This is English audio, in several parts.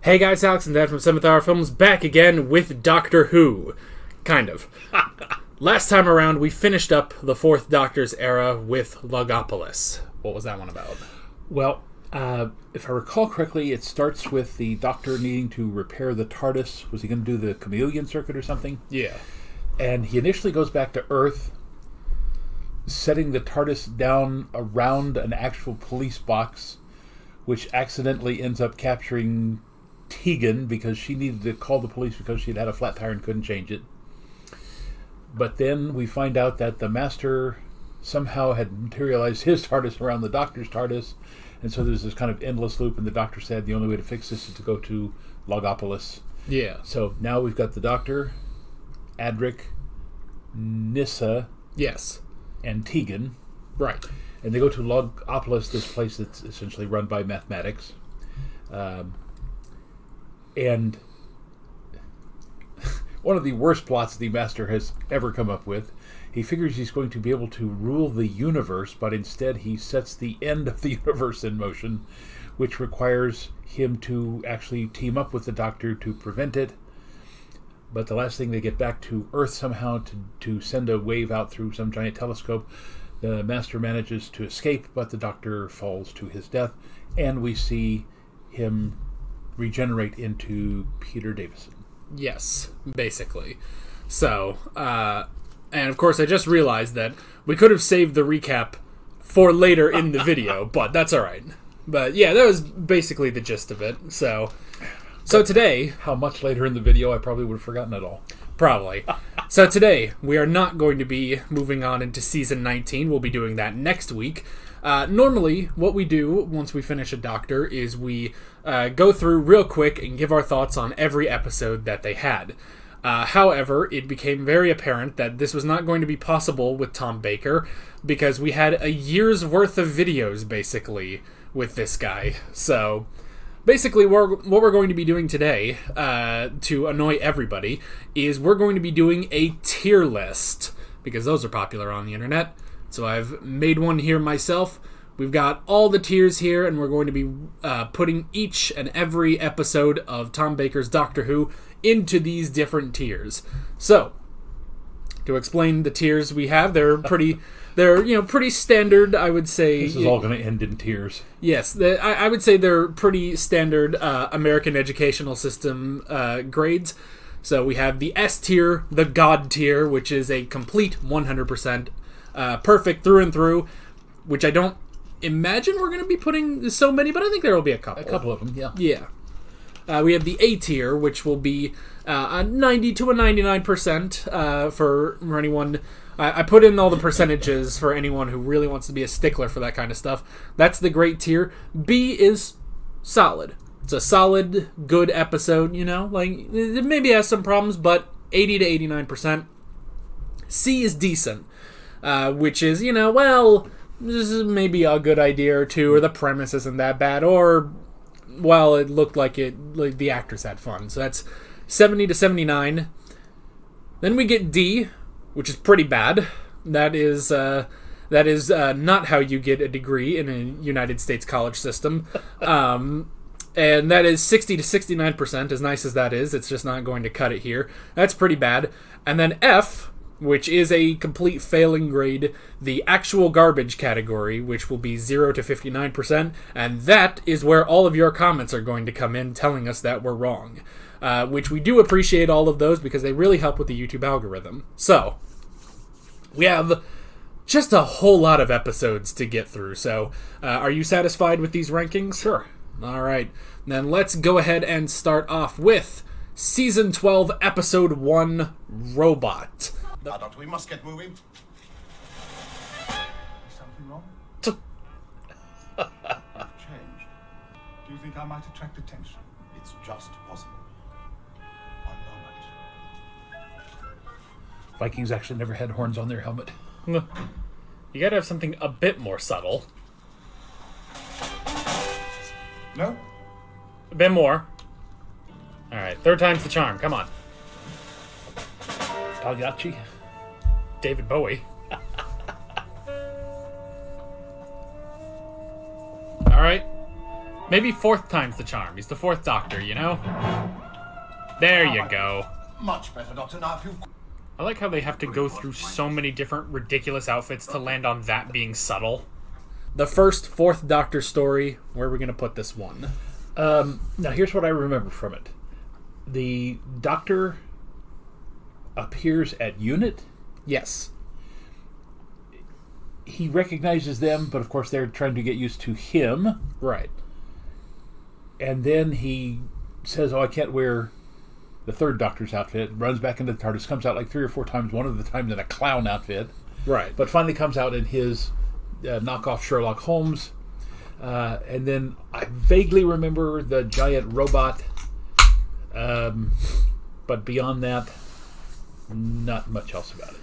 Hey guys, Alex and Dad from 7th Hour Films back again with Doctor Who. Kind of. Last time around, we finished up the 4th Doctor's era with Logopolis. What was that one about? Well, if I recall correctly, it starts with the Doctor needing to repair the TARDIS. Was he going to do the chameleon circuit or something? Yeah. And he initially goes back to Earth, setting the TARDIS down around an actual police box, which accidentally ends up capturing Tegan because she needed to call the police because she'd had a flat tire and couldn't change it. But then we find out that the Master somehow had materialized his TARDIS around the Doctor's TARDIS, and so there's this kind of endless loop, and the Doctor said the only way to fix this is to go to Logopolis. Yeah. So now we've got the Doctor, Adric, Nyssa, Yes. and Tegan. Right. And they go to Logopolis, this place that's essentially run by mathematics. And one of the worst plots the Master has ever come up with. He figures he's going to be able to rule the universe, but instead he sets the end of the universe in motion, which requires him to actually team up with the Doctor to prevent it. But the last thing, they get back to Earth somehow to send a wave out through some giant telescope. The Master manages to escape, but the Doctor falls to his death, and we see him regenerate into Peter Davison. Yes, basically. So, and of course I just realized that we could have saved the recap for later in the video, but that's alright. But yeah, that was basically the gist of it. So today... How much later in the video I probably would have forgotten it all. Probably. So today, we are not going to be moving on into Season 19. We'll be doing that next week. Normally, what we do once we finish a Doctor is we go through real quick and give our thoughts on every episode that they had. However, it became very apparent that this was not going to be possible with Tom Baker because we had a year's worth of videos, basically, with this guy. So... basically, what we're going to be doing today, to annoy everybody, is we're going to be doing a tier list, because those are popular on the internet. So I've made one here myself. We've got all the tiers here, and we're going to be putting each and every episode of Tom Baker's Doctor Who into these different tiers. So, to explain the tiers we have, they're pretty standard, I would say. This is all going to end in tears. Yes, I would say they're pretty standard American educational system grades. So we have the S tier, the God tier, which is a complete 100% perfect through and through, which I don't imagine we're going to be putting so many, but I think there will be a couple. A couple of them, yeah. Yeah. We have the A tier, which will be a 90 to a 99% for anyone... I put in all the percentages for anyone who really wants to be a stickler for that kind of stuff. That's the great tier. B is solid. It's a solid, good episode, like, it maybe has some problems, but 80 to 89%. C is decent, which is, well, this is maybe a good idea or two, or the premise isn't that bad, or, well, it looked like the actors had fun. So that's 70 to 79. Then we get D, which is pretty bad. That is not how you get a degree in a United States college system. And that is 60 to 69%, as nice as that is. It's just not going to cut it here. That's pretty bad. And then F, which is a complete failing grade, the actual garbage category, which will be 0 to 59%. And that is where all of your comments are going to come in telling us that we're wrong. Which we do appreciate all of those because they really help with the YouTube algorithm. So, we have just a whole lot of episodes to get through. So, are you satisfied with these rankings? Sure. All right. Then let's go ahead and start off with Season 12, Episode 1, Robot. Doctor, we must get moving. Is something wrong? I've changed. Do you think I might attract attention? It's just possible. One moment. Vikings actually never had horns on their helmet. You gotta have something a bit more subtle. No? A bit more. Alright, third time's the charm. Come on. Pagliacci. David Bowie. Alright. Maybe fourth time's the charm. He's the fourth Doctor, you know? There you go. Much better, Doctor. Now, if you've... I like how they have to go through so many different ridiculous outfits to land on that being subtle. The first fourth Doctor story, where are we going to put this one? Now, here's what I remember from it. The Doctor appears at Unit. Yes. He recognizes them, but of course they're trying to get used to him. Right. And then he says, I can't wear the third Doctor's outfit. Runs back into the TARDIS, comes out like 3 or 4 times, one of the times in a clown outfit. Right. But finally comes out in his knockoff Sherlock Holmes. And then I vaguely remember the giant robot. But beyond that, not much else about it.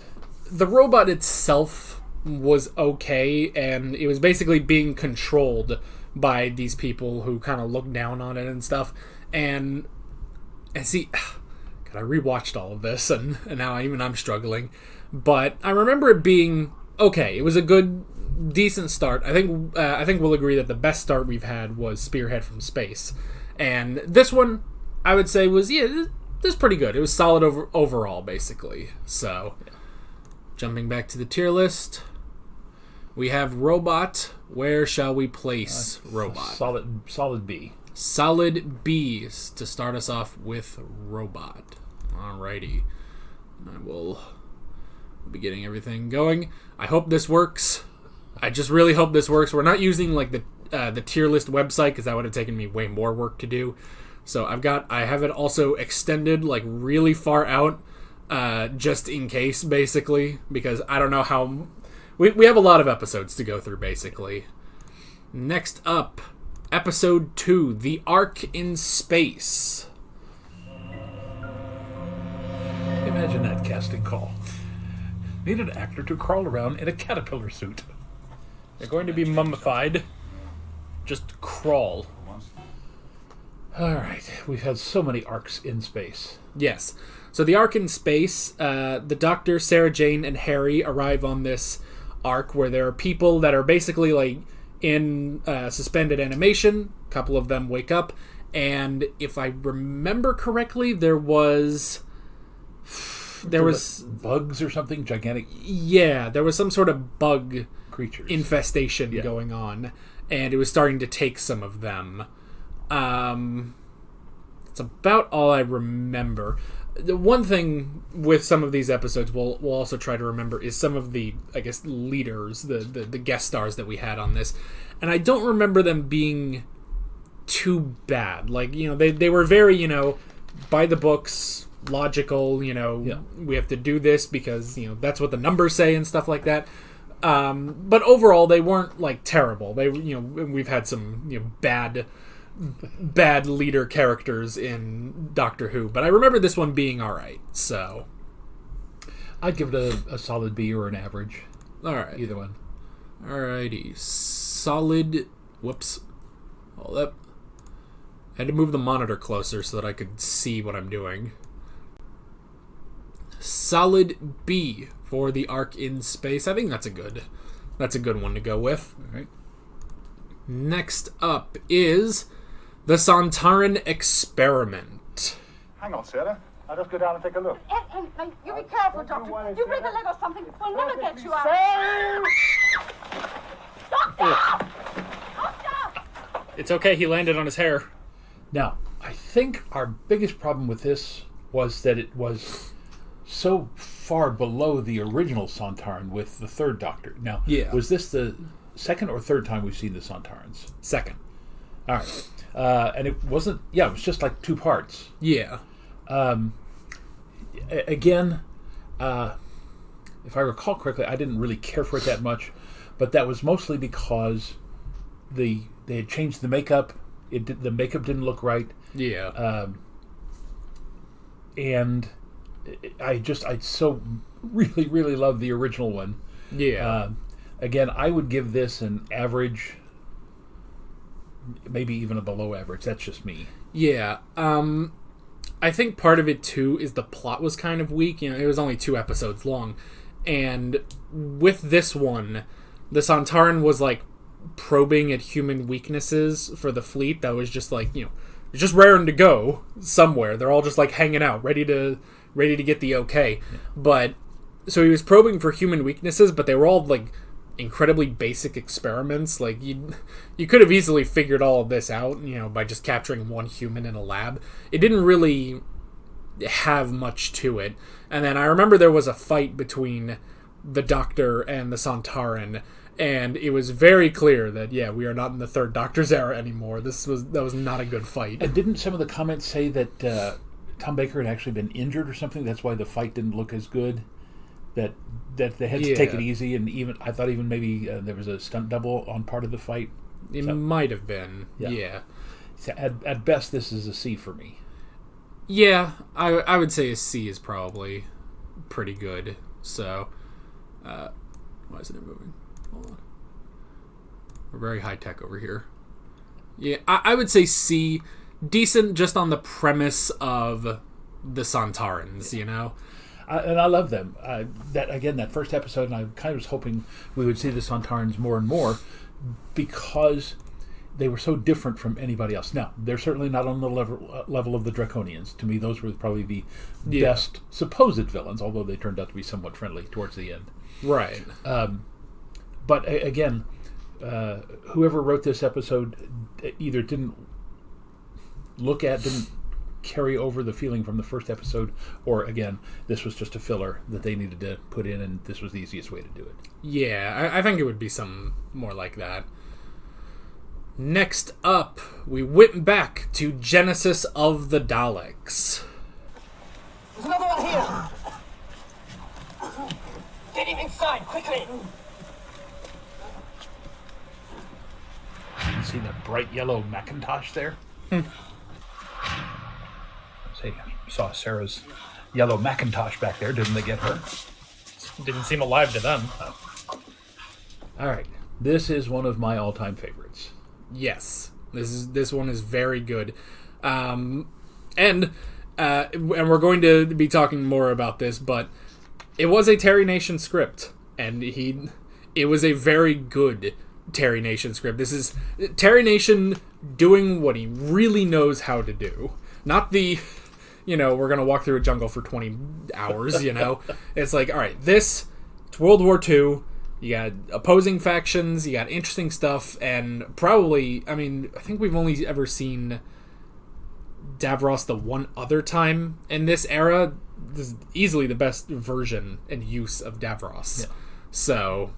The robot itself was okay, and it was basically being controlled by these people who kind of looked down on it and stuff. And see, God, I rewatched all of this, and now I'm struggling. But I remember it being okay. It was a good, decent start. I think we'll agree that the best start we've had was Spearhead from Space, and this one I would say was this is pretty good. It was solid overall, basically. So, jumping back to the tier list, we have Robot. Where shall we place Robot? Solid B. Solid B's to start us off with Robot. Alrighty. I will be getting everything going. I hope this works. I just really hope this works. We're not using like the tier list website because that would have taken me way more work to do. So I have it also extended like really far out, just in case, basically, because I don't know how we have a lot of episodes to go through, basically. Next up, episode 2, The Ark in Space. Imagine that casting call. Need an actor to crawl around in a caterpillar suit. They're going to be mummified. Just crawl. All right, we've had so many arcs in space. Yes. So the Ark in Space, the Doctor, Sarah Jane, and Harry arrive on this ark where there are people that are basically like in suspended animation. A couple of them wake up, and if I remember correctly, there was bugs or something gigantic. Yeah, there was some sort of bug creatures infestation going on, and it was starting to take some of them. It's about all I remember. The one thing with some of these episodes we'll also try to remember is some of the, I guess, leaders, the guest stars that we had on this. And I don't remember them being too bad. Like, they were very, by the books, logical, we have to do this because, that's what the numbers say and stuff like that. But overall, they weren't, like, terrible. They, we've had some, bad leader characters in Doctor Who, but I remember this one being alright, so I'd give it a solid B or an average. Alright. Either one. Alrighty. Solid. Whoops. Hold up. I had to move the monitor closer so that I could see what I'm doing. Solid B for the Ark in Space. I think that's a good one to go with. Alright. Next up is the Sontaran Experiment. Hang on, Sarah. I'll just go down and take a look. Hey, you be careful, Doctor. You break a leg or something, we'll never get you out. Doctor! Doctor! It's okay, he landed on his hair. Now, I think our biggest problem with this was that it was so far below the original Sontaran with the third Doctor. Now, was this the second or third time we've seen the Sontarans? Second. All right. And it wasn't... Yeah, it was just like 2 parts. Yeah. Again, if I recall correctly, I didn't really care for it that much, but that was mostly because they had changed the makeup. The makeup didn't look right. Yeah. And I so really, really love the original one. Yeah. Again, I would give this an average, maybe even a below average. That's just me. Yeah. I think part of it, too, is the plot was kind of weak. It was only 2 episodes long. And with this one, the Sontaran was, like, probing at human weaknesses for the fleet that was just like, just raring to go somewhere. They're all just like hanging out, ready to get the okay. Yeah. But so he was probing for human weaknesses, but they were all like incredibly basic experiments. Like you could have easily figured all of this out, by just capturing one human in a lab. It didn't really have much to it. And then I remember there was a fight between the Doctor and the Sontaran, and it was very clear that we are not in the Third Doctor's era anymore. That was not a good fight. And didn't some of the comments say that Tom Baker had actually been injured or something? That's why the fight didn't look as good. That they had to take it easy, and I thought maybe there was a stunt double on part of the fight. It might have been. Yeah. So at best, this is a C for me. Yeah, I would say a C is probably pretty good. So, why isn't it moving? Hold on. We're very high tech over here. Yeah, I would say C. Decent just on the premise of the Sontarans, And I love them. That first episode, and I kind of was hoping we would see the Sontarans more and more because they were so different from anybody else. Now, they're certainly not on the level of the Draconians. To me, those were probably the best supposed villains, although they turned out to be somewhat friendly towards the end. Right. But again, whoever wrote this episode either didn't carry over the feeling from the first episode, or again, this was just a filler that they needed to put in, and this was the easiest way to do it. Yeah, I think it would be something more like that. Next up, we went back to Genesis of the Daleks. There's another one here! Get him inside, quickly! You see that bright yellow Macintosh there? Say, saw Sarah's yellow Macintosh back there. Didn't they get her? Didn't seem alive to them. Oh. All right. This is one of my all-time favorites. Yes. This one is very good. And we're going to be talking more about this, but it was a Terry Nation script, and it was a very good Terry Nation script. This is Terry Nation doing what he really knows how to do. Not the, we're going to walk through a jungle for 20 hours, It's like, all right, it's World War II. You got opposing factions, you got interesting stuff, and probably, I think we've only ever seen Davros the one other time in this era. This is easily the best version and use of Davros. Yeah. So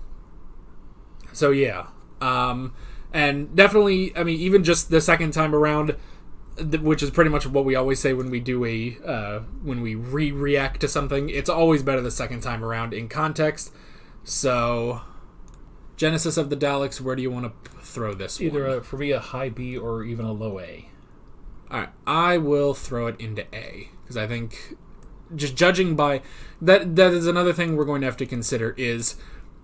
yeah. And definitely, even just the second time around, which is pretty much what we always say when we do when we react to something, it's always better the second time around in context. So, Genesis of the Daleks, where do you want to throw this one? Either for me a high B or even a low A. Alright, I will throw it into A, because I think, just judging by, that is another thing we're going to have to consider, is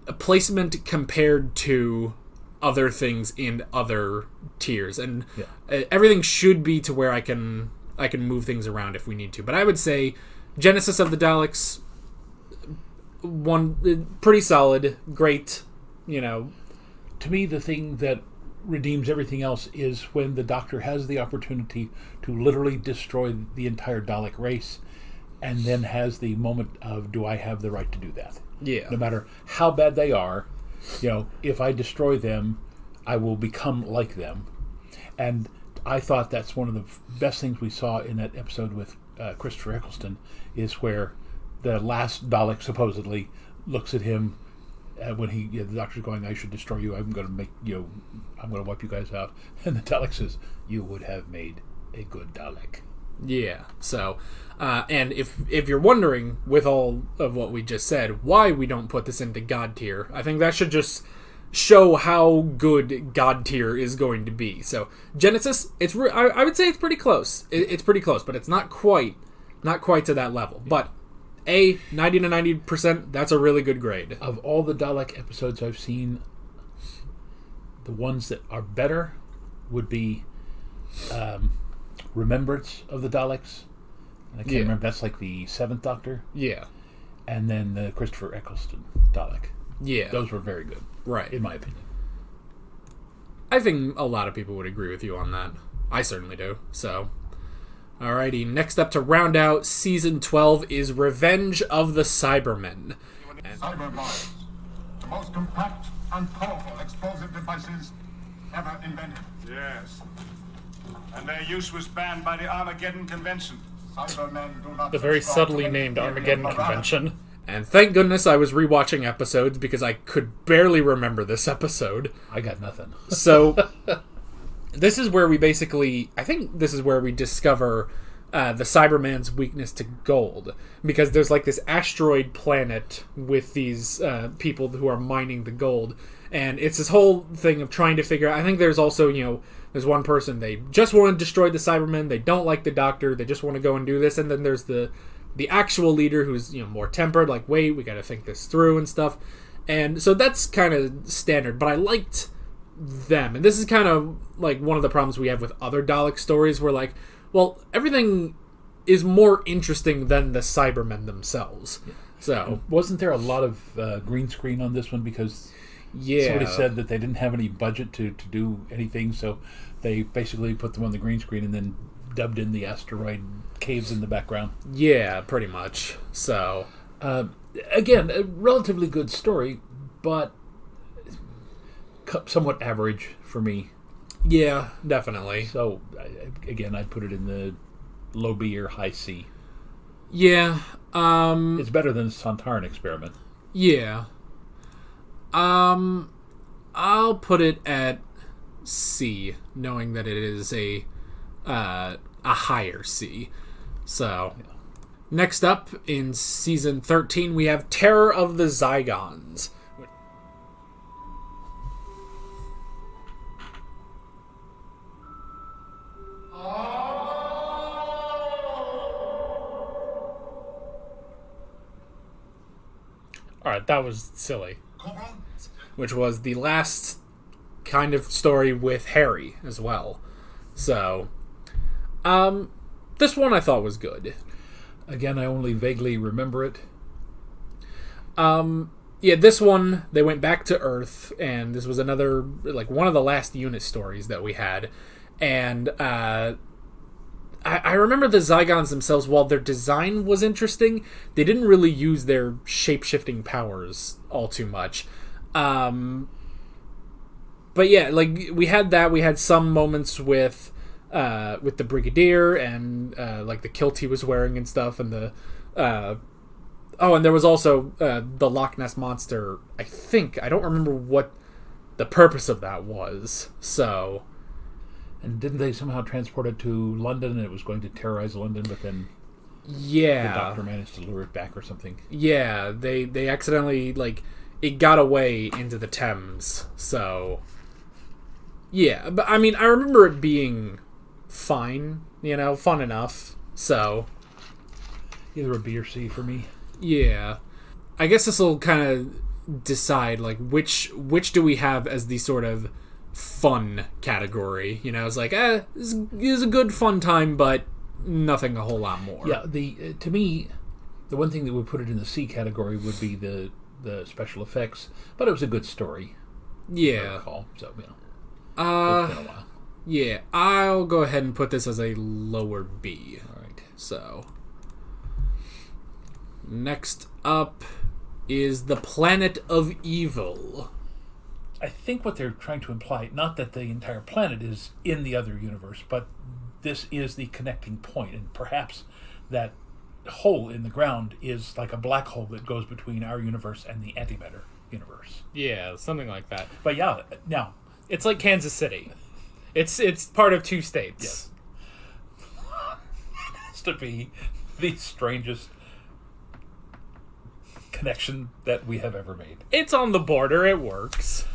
a placement compared to other things in other tiers, and everything should be to where I can move things around if we need to. But I would say Genesis of the Daleks, one pretty solid, great, To me, the thing that redeems everything else is when the Doctor has the opportunity to literally destroy the entire Dalek race, and then has the moment of, do I have the right to do that? Yeah. No matter how bad they are, if I destroy them, I will become like them. And I thought that's one of the best things we saw in that episode with Christopher Eccleston, is where the last Dalek supposedly looks at him when the Doctor's going, I should destroy you, I'm going to make I'm going to wipe you guys out. And the Dalek says, you would have made a good Dalek. Yeah. So, and if you're wondering, with all of what we just said, why we don't put this into God tier, I think that should just show how good God tier is going to be. So, Genesis, I would say it's pretty close. It's pretty close, but it's not quite to that level. But A, 90 to 90%, that's a really good grade. Of all the Dalek episodes I've seen, the ones that are better would be Remembrance of the Daleks. I can't remember. That's like the 7th Doctor. Yeah. And then the Christopher Eccleston Dalek. Yeah. Those were very good. Right. In my opinion. I think a lot of people would agree with you on that. I certainly do. So, alrighty. Next up to round out Season 12 is Revenge of the Cybermen. Cyber mines, the most compact and powerful explosive devices ever invented. Yes. And their use was banned by the Armageddon Convention. Cybermen do not The very subscribe to subtly any named theory of Armageddon morality. Convention. And thank goodness I was rewatching episodes because I could barely remember this episode. I got nothing. So, this is where we basically... I think this is where we discover the Cyberman's weakness to gold. Because there's like this asteroid planet with these people who are mining the gold. And it's this whole thing of trying to figure out... I think there's also, there's one person, they just want to destroy the Cybermen. They don't like the Doctor. They just want to go and do this. And then there's the actual leader who's, more tempered. Like, wait, we got to think this through and stuff. And so that's kind of standard. But I liked them. And this is kind of like one of the problems we have with other Dalek stories where, like, well, everything is more interesting than the Cybermen themselves. Yeah. So wasn't there a lot of green screen on this one because somebody said that they didn't have any budget to do anything, so they basically put them on the green screen and then dubbed in the asteroid caves in the background. Yeah, pretty much. So again, a relatively good story, but somewhat average for me. Yeah, definitely. So, again, I'd put it in the low B or high C. Yeah. It's better than the Sontaran Experiment. Yeah. I'll put it at C, knowing that it is a higher C. So, next up in Season 13, we have Terror of the Zygons. Alright, that was silly. Which was the last kind of story with Harry as well. So, this one I thought was good. Again, I only vaguely remember it. Yeah, this one, they went back to Earth, and this was another, like, one of the last unit stories that we had. And, I remember the Zygons themselves, while their design was interesting, they didn't really use their shape-shifting powers all too much. But yeah, like, we had some moments with the Brigadier and, like, the kilt he was wearing and stuff, and the, and there was also, the Loch Ness Monster, I don't remember what the purpose of that was, so... And didn't they somehow transport it to London and it was going to terrorize London, but then the Doctor managed to lure it back or something? Yeah, they accidentally, like, it got away into the Thames, so... Yeah, but, I mean, I remember it being fine, fun enough, so... Either a B or C for me. Yeah. I guess this will kind of decide, like, which do we have as the sort of fun category. It's like, this is a good fun time, but nothing a whole lot more. Yeah, to me, the one thing that would put it in the C category would be the special effects, but it was a good story. Yeah. I recall, so, it's been a while. Yeah, I'll go ahead and put this as a lower B. All right. So, next up is The Planet of Evil. I think what they're trying to imply, not that the entire planet is in the other universe, but this is the connecting point, and perhaps that hole in the ground is like a black hole that goes between our universe and the antimatter universe. Yeah, something like that. But yeah, now It's like Kansas City. It's part of two states. Yes. It has to be the strangest connection that we have ever made. It's on the border. It works.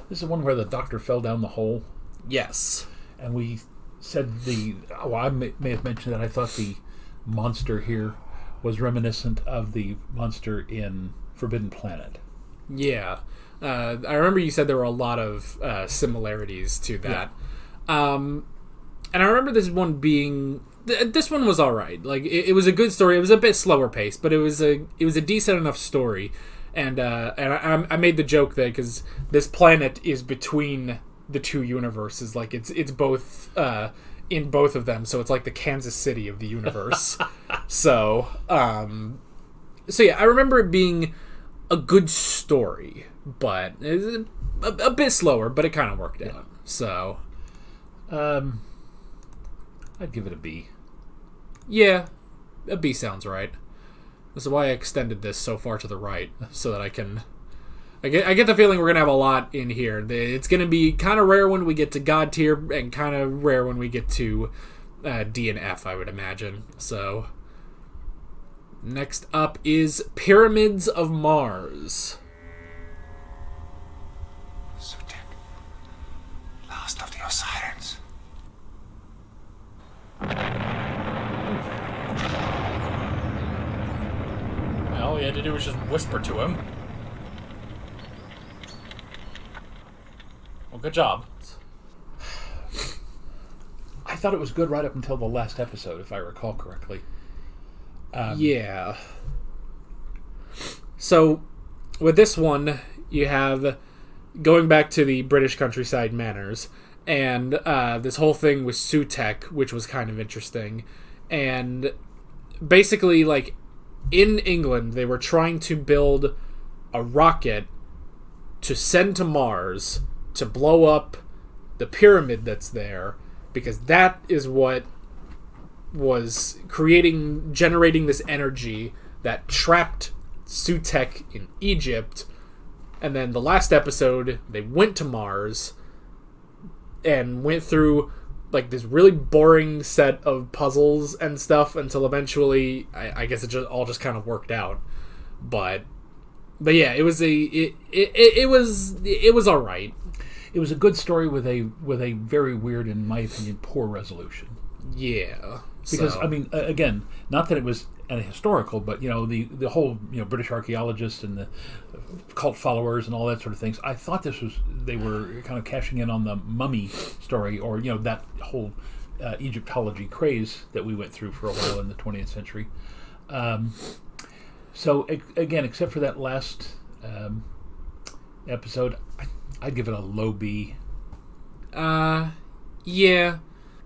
This is one where the Doctor fell down the hole, Yes. and we said I may have mentioned that I thought the monster here was reminiscent of the monster in Forbidden Planet. Yeah. I remember you said there were a lot of similarities to that. And I remember this one being... This one was alright. Like, it was a good story. It was a bit slower paced, but it was a decent enough story. And I made the joke that because this planet is between the two universes. Like it's both in both of them, so it's like the Kansas City of the universe. so yeah, I remember it being a good story, but it's a bit slower, but it kind of worked out. So I'd give it a B. Yeah, a B sounds right. This is why I extended this so far to the right, so that I get the feeling we're going to have a lot in here. It's going to be kind of rare when we get to God tier, and kind of rare when we get to D and F, I would imagine. So, next up is Pyramids of Mars. Sutek, last of the Osirians. All you had to do was just whisper to him. Well, good job. I thought it was good right up until the last episode, if I recall correctly. Yeah. So, with this one, you have, going back to the British countryside manners, and this whole thing with Sutek, which was kind of interesting. And basically, like, in England, they were trying to build a rocket to send to Mars to blow up the pyramid that's there, because that is what was generating this energy that trapped Sutek in Egypt. And then the last episode, they went to Mars and went through like this really boring set of puzzles and stuff until eventually, I guess it just kind of worked out. But yeah, it was all right. It was a good story with a very weird, in my opinion, poor resolution. Yeah, because so. I mean, again, not that it was a historical, but the whole British archaeologists and the cult followers and all that sort of things. I thought they were kind of cashing in on the mummy story, or that whole Egyptology craze that we went through for a while in the 20th century. So again, except for that last episode, I'd give it a low B. Yeah.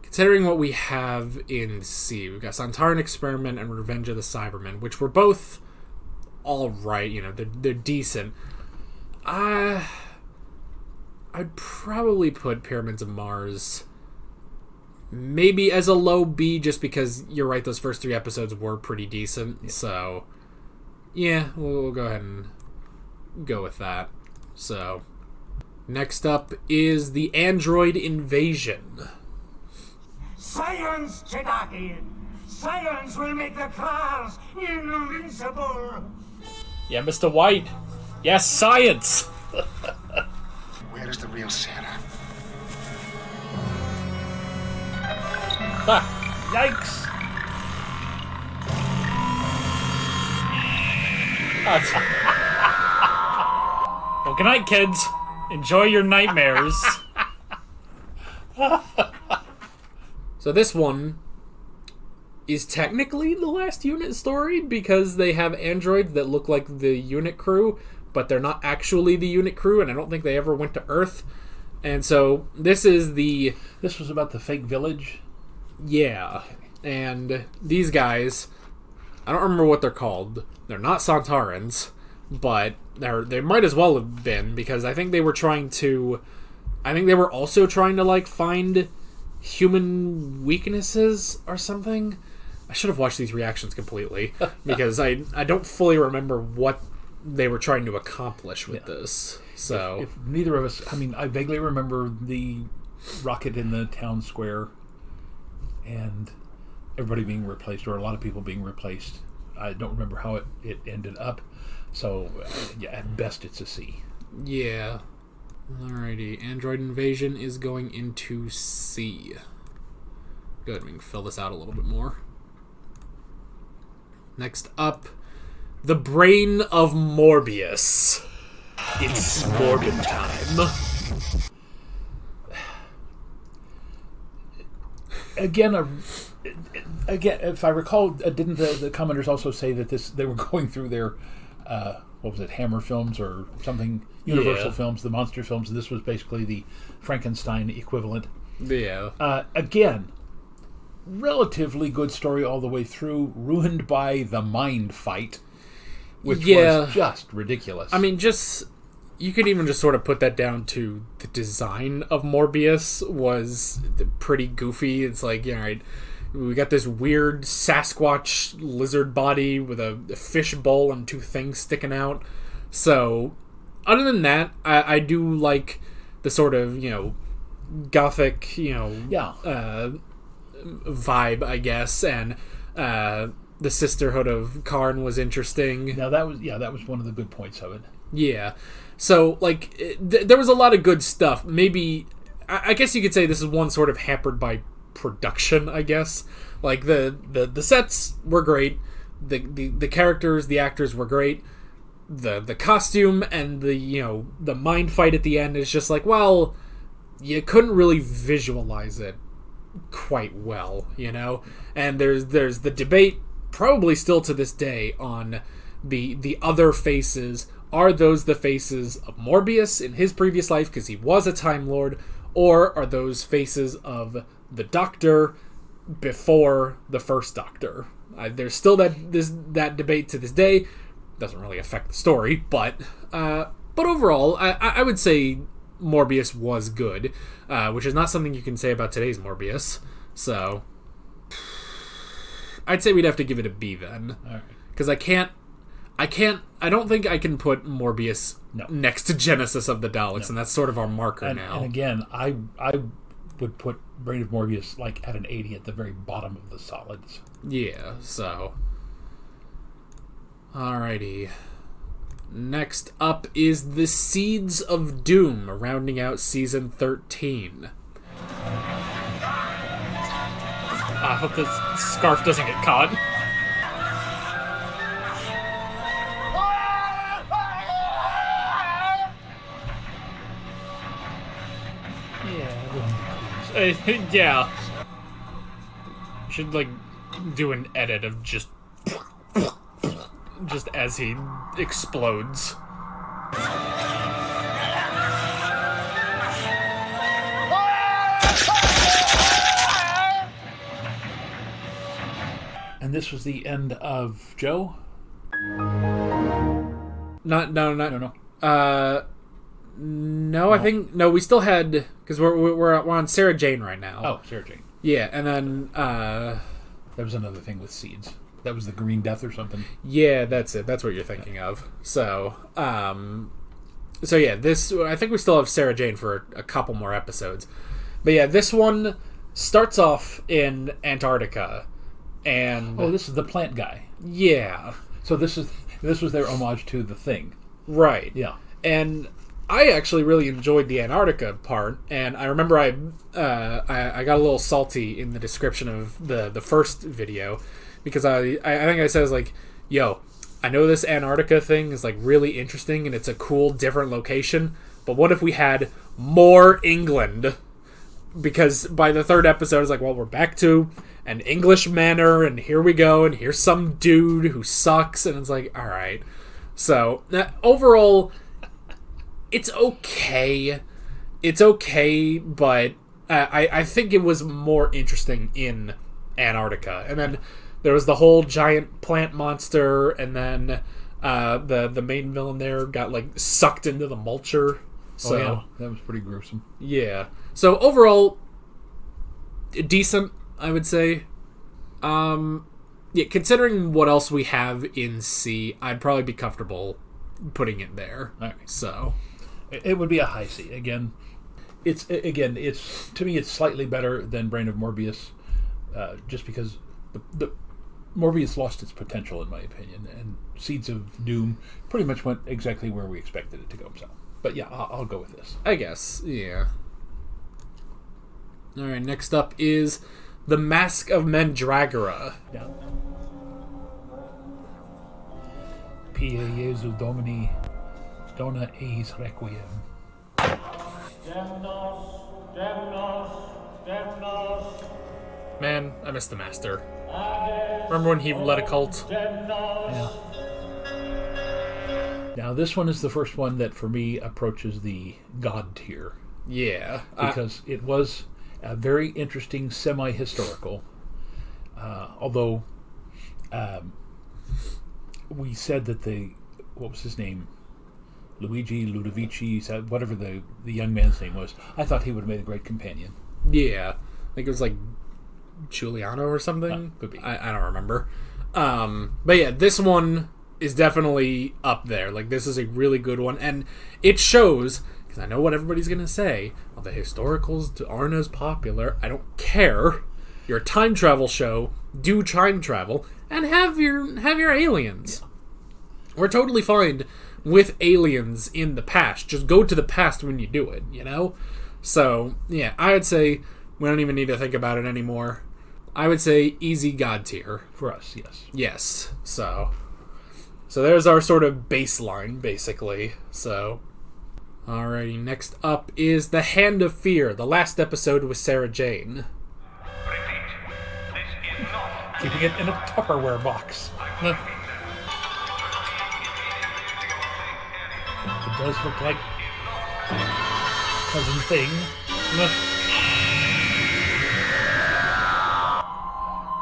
Considering what we have in C, we've got Sontaran Experiment and Revenge of the Cybermen, which were both all right. They're decent. I'd probably put Pyramids of Mars maybe as a low B, just because you're right, those first 3 episodes were pretty decent. Yeah. So, yeah, we'll go ahead and go with that. So, next up is the Android Invasion. Science, Jedi! Science will make the Kralls invincible! Yeah, Mr. White. Yes, science! Where is the real Sarah? Yikes! Well, good night, kids. Enjoy your nightmares. So this one is technically the last unit story, because they have androids that look like the unit crew, but they're not actually the unit crew, and I don't think they ever went to Earth. And so this was about the fake village? Yeah. And these guys, I don't remember what they're called. They're not Sontarans, but they might as well have been, because I think they were also trying to like find human weaknesses or something. I should have watched these reactions completely, because I don't fully remember what they were trying to accomplish with this. So if neither of us, I mean, I vaguely remember the rocket in the town square and everybody being replaced, or a lot of people being replaced. I don't remember how it ended up. So yeah, at best it's a C. Yeah. Alrighty, Android Invasion is going into C. Good, we can fill this out a little bit more. Next up, The Brain of Morbius. It's Morbin time. Again, if I recall, didn't the commenters also say that they were going through their what was it, Hammer Films or something, Universal Yeah. Films, the monster films, and this was basically the Frankenstein equivalent. Yeah. Again, relatively good story all the way through, ruined by the mind fight, which was just ridiculous. I mean, you could even just sort of put that down to the design of Morbius was pretty goofy. It's like, all right, we got this weird Sasquatch lizard body with a fish bowl and 2 things sticking out. So, other than that, I do like the sort of, gothic, vibe, I guess, and the sisterhood of Karn was interesting. Now that was one of the good points of it. Yeah. So, like, there was a lot of good stuff. Maybe, I guess you could say this is one sort of hampered by production, I guess. Like, the sets were great. The characters, the actors were great. The costume and the mind fight at the end is just like, well, you couldn't really visualize it quite well, And there's the debate, probably still to this day, on the other faces. Are those the faces of Morbius in his previous life because he was a Time Lord, or are those faces of the Doctor before the first Doctor? There's still that debate to this day. Doesn't really affect the story, but overall, I would say Morbius was good, which is not something you can say about today's Morbius. So I'd say we'd have to give it a B then, because I don't think I can put Morbius next to Genesis of the Daleks, and that's sort of our marker now. And again, I would put Brain of Morbius like at an 80 at the very bottom of the solids. Yeah, so. Alrighty. Next up is The Seeds of Doom, rounding out season 13. I hope this scarf doesn't get caught. Yeah. You should, do an edit of just as he explodes. And this was the end of Joe? No. I think we still had, because we're on Sarah Jane right now. Oh, Sarah Jane. Yeah, and then that was another thing with seeds. That was the Green Death or something. Yeah, that's it. That's what you're thinking of. So, this, I think we still have Sarah Jane for a couple more episodes. But yeah, this one starts off in Antarctica, and this is the plant guy. Yeah. So this was their homage to The Thing. Right. Yeah. And I actually really enjoyed the Antarctica part, and I remember I got a little salty in the description of the first video, because I think I said, like, yo, I know this Antarctica thing is really interesting and it's a cool different location, but what if we had more England? Because by the third episode it's like, well, we're back to an English manor, and here we go, and here's some dude who sucks, and it's like, all right. So overall, it's okay. It's okay, but I think it was more interesting in Antarctica. And then there was the whole giant plant monster, and then the main villain there got sucked into the mulcher. So yeah, that was pretty gruesome. Yeah. So overall, decent, I would say. Yeah, considering what else we have in C, I'd probably be comfortable putting it there. All right. So it would be a high C. Again, it's to me it's slightly better than Brain of Morbius, just because the Morbius lost its potential, in my opinion, and Seeds of Doom pretty much went exactly where we expected it to go. So, but yeah, I'll go with this. I guess, yeah. All right, next up is The Mask of Mandragora. Yeah. Pia Jesu Domini, Dona eis requiem. Man, I miss the Master. Remember when he led a cult? Yeah. Now, this one is the first one that, for me, approaches the God tier. Yeah. Because it was a very interesting semi-historical. Although we said that what was his name? Ludovici, whatever the young man's name was. I thought he would have made a great companion. Yeah. I think it was like Giuliano or something. Could be. I don't remember. But yeah, this one is definitely up there. Like, this is a really good one. And it shows, because I know what everybody's going to say, well, the historicals aren't as popular. I don't care. You're a time travel show. Do time travel. And have your aliens. Yeah. We're totally fine with aliens in the past. Just go to the past when you do it, you know? So, yeah, I would say we don't even need to think about it anymore. I would say easy God tier. For us, yes. Yes. So there's our sort of baseline, basically. So, alrighty, next up is The Hand of Fear, the last episode with Sarah Jane. Keeping it in a Tupperware box. It does look like Cousin Thing.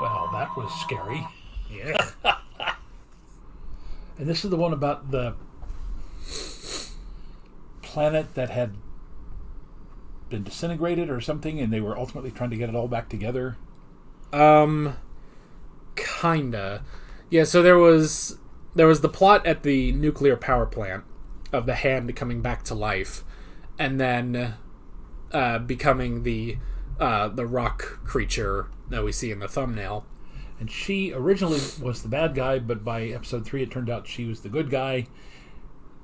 Well, that was scary. Yeah. And this is the one about the planet that had been disintegrated or something, and they were ultimately trying to get it all back together. Kinda. Yeah, so there was the plot at the nuclear power plant of the hand coming back to life, and then becoming the rock creature that we see in the thumbnail. And she originally was the bad guy, but by episode 3 it turned out she was the good guy,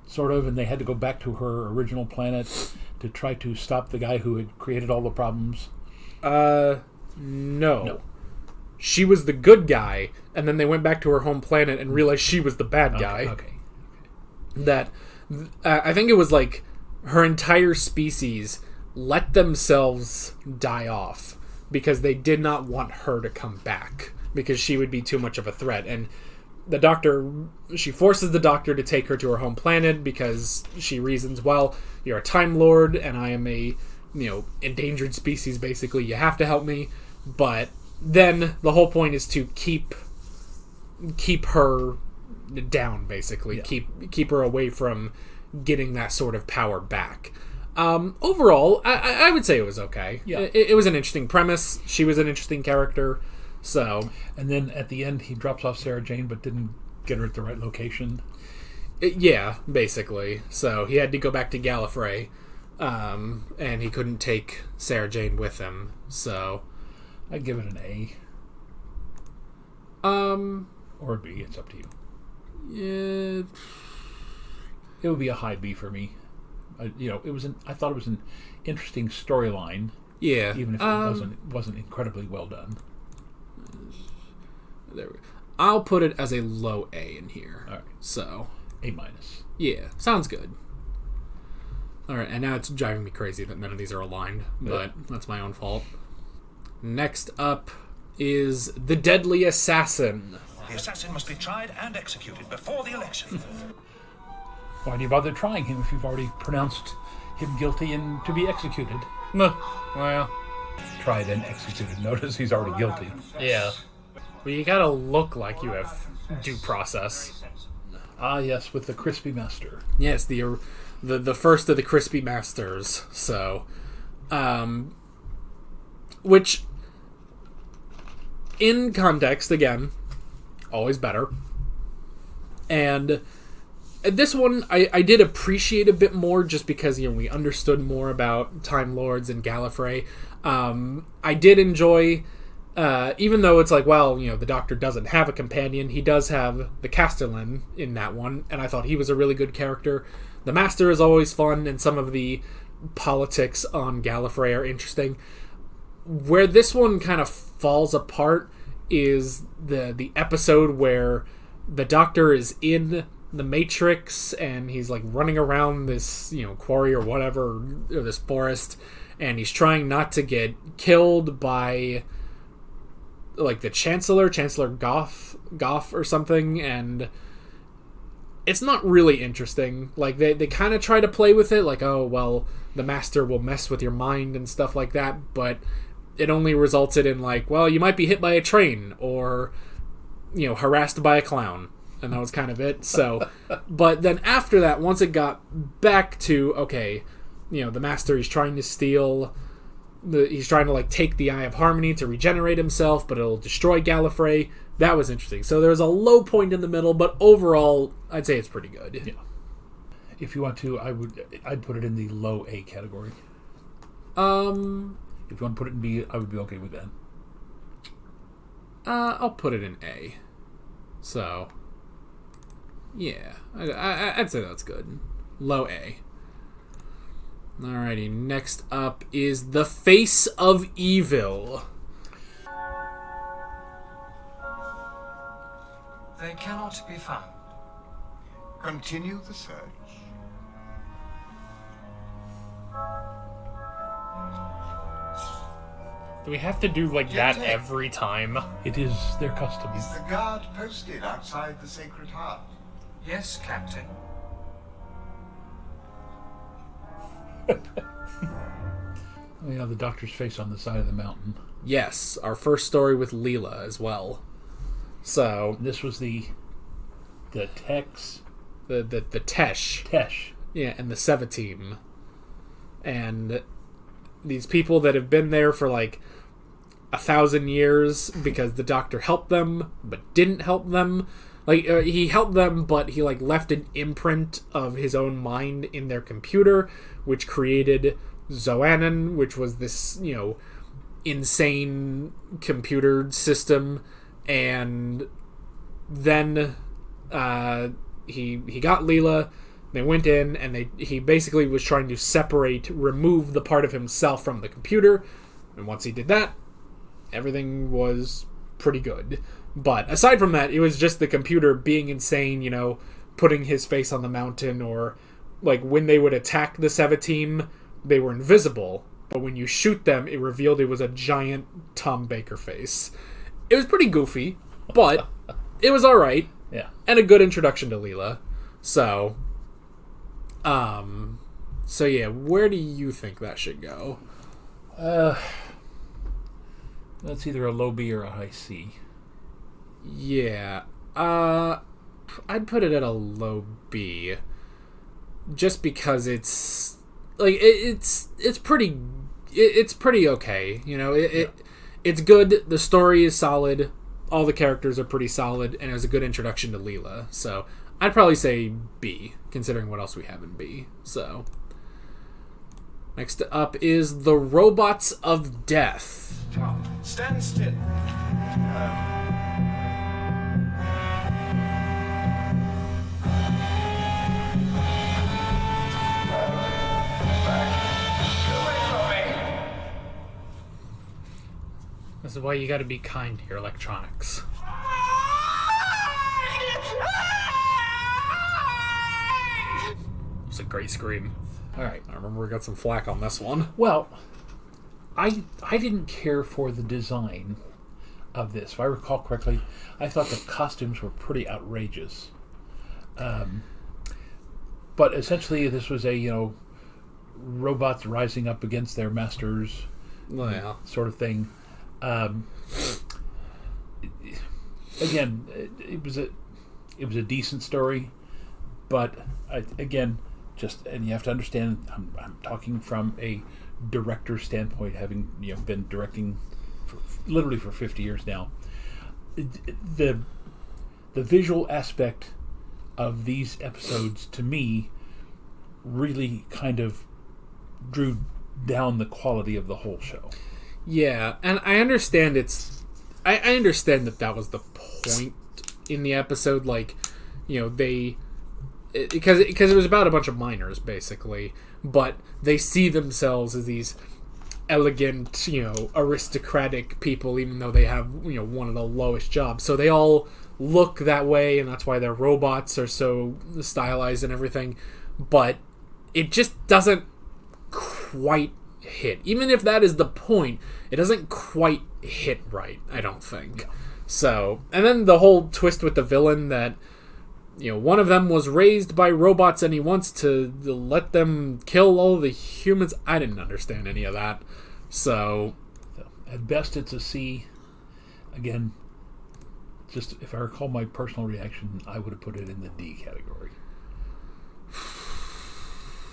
sort of, and they had to go back to her original planet to try to stop the guy who had created all the problems. No. She was the good guy, and then they went back to her home planet and realized she was the bad guy. Okay. That, I think it was like her entire species let themselves die off because they did not want her to come back because she would be too much of a threat. And the doctor, she forces the doctor to take her to her home planet because she reasons, well, you're a Time Lord and I am a, endangered species, basically. You have to help me. But then the whole point is to keep her down, basically. Yeah. Keep her away from getting that sort of power back. Overall, I would say it was okay. Yeah. It was an interesting premise. She was an interesting character. So, and then at the end, he drops off Sarah Jane, but didn't get her at the right location. Yeah, basically. So he had to go back to Gallifrey, and he couldn't take Sarah Jane with him. So I'd give it an A. Or a B. It's up to you. Yeah, it would be a high B for me. I thought it was an interesting storyline. Yeah, even if it wasn't incredibly well done. I'll put it as a low A in here. All right. So A minus. Yeah, sounds good. All right, and now it's driving me crazy that none of these are aligned, but that's my own fault. Next up is The Deadly Assassin. The assassin must be tried and executed before the election. Why do you bother trying him if you've already pronounced him guilty and to be executed? Well, tried and executed. Notice he's already guilty. Yeah. Well, you gotta look like you have due process. Ah, yes, with the Crispy Master. Yes, the first of the Crispy Masters. So, which, in context, again, always better. And this one, I did appreciate a bit more just because, we understood more about Time Lords and Gallifrey. I did enjoy, even though it's like, well, the Doctor doesn't have a companion, he does have the Castellan in that one, and I thought he was a really good character. The Master is always fun, and some of the politics on Gallifrey are interesting. Where this one kind of falls apart is the episode where the Doctor is in the Matrix and he's like running around this quarry or whatever, or this forest, and he's trying not to get killed by like the Chancellor Goff or something, and it's not really interesting. Like, they kind of try to play with it, like, oh, well, the master will mess with your mind and stuff like that, but it only resulted in, like, well, you might be hit by a train, or, you know, harassed by a clown. And that was kind of it. So, but then after that, once it got back to, okay, you know, the master, he's trying to steal, he's trying to, like, take the Eye of Harmony to regenerate himself, but it'll destroy Gallifrey. That was interesting. So there's a low point in the middle, but overall, I'd say it's pretty good. Yeah. If you want to, I'd put it in the low A category. If you want to put it in B, I would be okay with that. I'll put it in A. So, yeah, I'd say that's good. Low A. Alrighty, next up is The Face of Evil. They cannot be found. Continue the search. Do we have to do like that every time? It is their custom. Is the guard posted outside the Sacred Heart? Yes, Captain. Oh, yeah, the Doctor's face on the side of the mountain. Yes, our first story with Leela as well. So This was the Tex. the Tesh. Tesh. Yeah, and the Seva team. And these people that have been there for like 1,000 years because the Doctor helped them, but didn't help them. Like, he helped them, but he, like, left an imprint of his own mind in their computer, which created Xoanon, which was this, you know, insane computer system. And then he got Leela. They went in, and he basically was trying to remove the part of himself from the computer. And once he did that, everything was pretty good. But aside from that, it was just the computer being insane, you know, putting his face on the mountain, or, like, when they would attack the Seva team, they were invisible. But when you shoot them, it revealed it was a giant Tom Baker face. It was pretty goofy, but it was alright. Yeah. And a good introduction to Leela. So yeah, where do you think that should go? That's either a low B or a high C. Yeah. I'd put it at a low B. Just because it's like it's pretty okay, you know. It's good. The story is solid. All the characters are pretty solid, and it was a good introduction to Leela. So I'd probably say B, considering what else we have in B. So next up is The Robots of Death. Stand still. This is why you gotta be kind to your electronics. It's a great scream. Alright, I remember we got some flack on this one. Well, I didn't care for the design of this. If I recall correctly, I thought the costumes were pretty outrageous. But essentially, this was a, you know, robots rising up against their masters, Yeah. sort of thing. Again, it was a decent story, but and you have to understand, I'm talking from a director standpoint, having, you know, been directing literally for 50 years now. The visual aspect of these episodes, to me, really kind of drew down the quality of the whole show. Yeah, and I understand I understand that was the point in the episode, like, you know, because it was about a bunch of miners, basically, but they see themselves as these elegant, you know, aristocratic people, even though they have, you know, one of the lowest jobs. So they all look that way, and that's why their robots are so stylized and everything, but it just doesn't quite hit. Even if that is the point, it doesn't quite hit right, I don't think. So, and then the whole twist with the villain that one of them was raised by robots and he wants to let them kill all the humans. I didn't understand any of that. So, at best, it's a C. Again, just if I recall my personal reaction, I would have put it in the D category.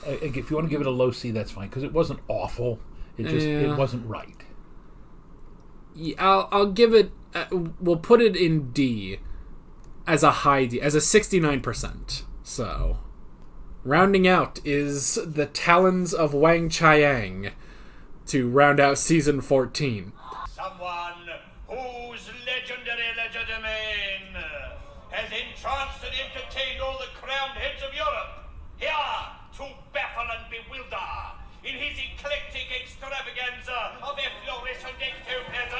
If you want to give it a low C, that's fine, because it wasn't awful. It wasn't right. Yeah, I'll give it. We'll put it in D as a high D, as a 69%. So, rounding out is The Talons of Wang Chiang to round out season 14. Someone whose legendary legerdemain has entranced and entertained all the crowned heads of Europe, here to baffle and bewilder in his eclectic extravaganza of efflorescent ectoplasm,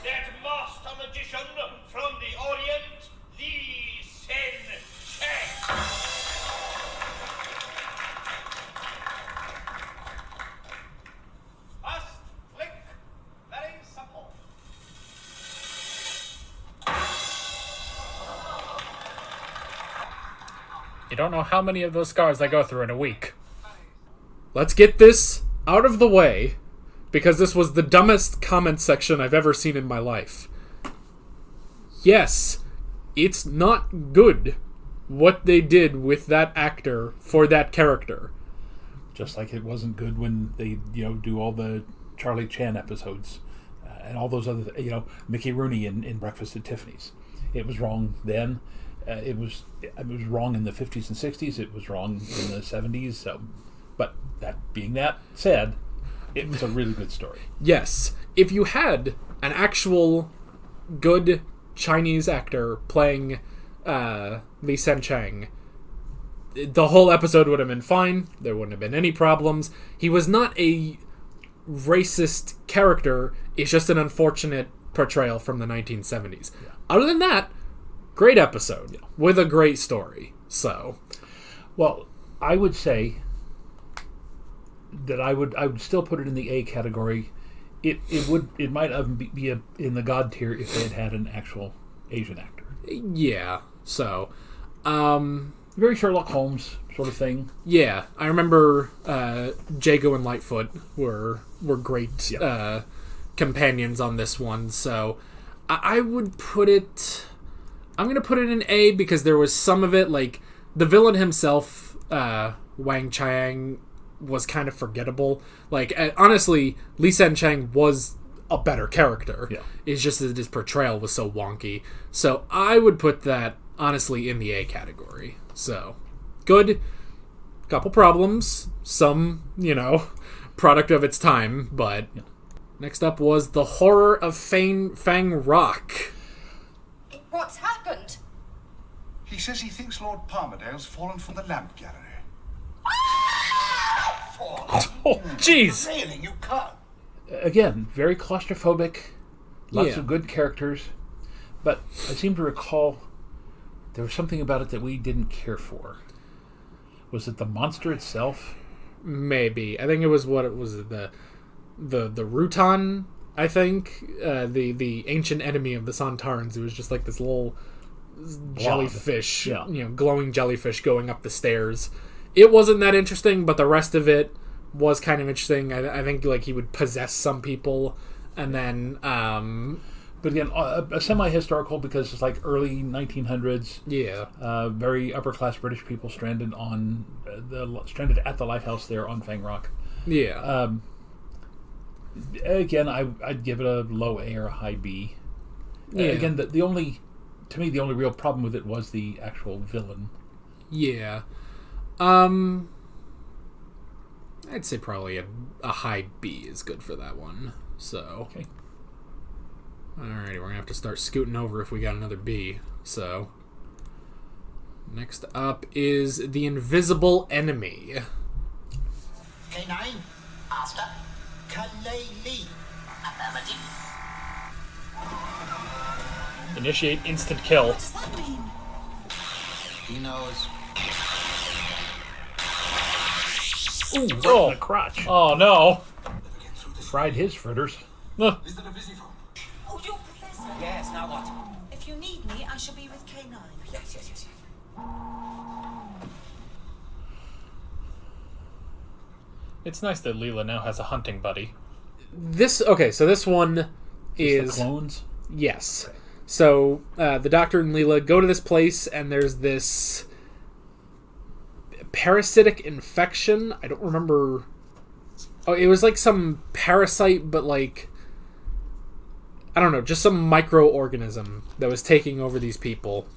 that master magician from the Orient, Lee Sen Cheng. Fast flick, very supple. You don't know how many of those scars I go through in a week. Let's get this out of the way, because this was the dumbest comment section I've ever seen in my life. Yes, it's not good what they did with that actor for that character. Just like it wasn't good when they, do all the Charlie Chan episodes and all those other, Mickey Rooney in Breakfast at Tiffany's. It was wrong then. It was wrong in the 50s and 60s. It was wrong in the 70s. So, but that being that said, it was a really good story. Yes, if you had an actual good Chinese actor playing Lee Sen Cheng, the whole episode would have been fine. There wouldn't have been any problems. He was not a racist character. It's just an unfortunate portrayal from the 1970s. Yeah. Other than that, great episode with a great story. So, well, I would say that I would still put it in the A category. It might be in the God tier if they had an actual Asian actor. Yeah. So, very Sherlock Holmes sort of thing. Yeah, I remember Jago and Lightfoot were great companions on this one. So, I would put it. I'm gonna put it in A because there was some of it, like the villain himself, Wang Chiang, was kind of forgettable. Like, honestly, Lee Sen Cheng was a better character. Yeah. It's just that his portrayal was so wonky. So I would put that, honestly, in the A category. So, good. Couple problems. Some, product of its time. But next up was The Horror of Fang Rock. What's happened? He says he thinks Lord Palmerdale's fallen from the lamp gallery. Oh, jeez! Really, you can't. Again, very claustrophobic. Lots of good characters. But I seem to recall there was something about it that we didn't care for. Was it the monster itself? Maybe. I think it was the Rutan, I think. The ancient enemy of the Santarans. It was just like this little jellyfish, glowing jellyfish going up the stairs. It wasn't that interesting, but the rest of it was kind of interesting. I think like he would possess some people, and then but again, a semi-historical because it's like early 1900s. Yeah, very upper-class British people stranded at the lighthouse there on Fang Rock. Yeah. Again, I'd give it a low A or a high B. Yeah. Again, the only real problem with it was the actual villain. Yeah. I'd say probably a high B is good for that one. So, okay. Alrighty, we're gonna have to start scooting over if we got another B. So, next up is The Invisible Enemy. K9, Asta, Kalei. Affirmative. Initiate instant kill. What does that mean? He knows. Ooh, right in the crotch. Oh no! Fried his fritters. Oh, you're Professor. Yes, now what? If you need me, I shall be with K9. Yes. It's nice that Leela now has a hunting buddy. So this one is... The clones? Yes. So, the Doctor and Leela go to this place, and there's this parasitic infection. I don't remember... Oh, it was like some parasite, but like... I don't know, just some microorganism that was taking over these people.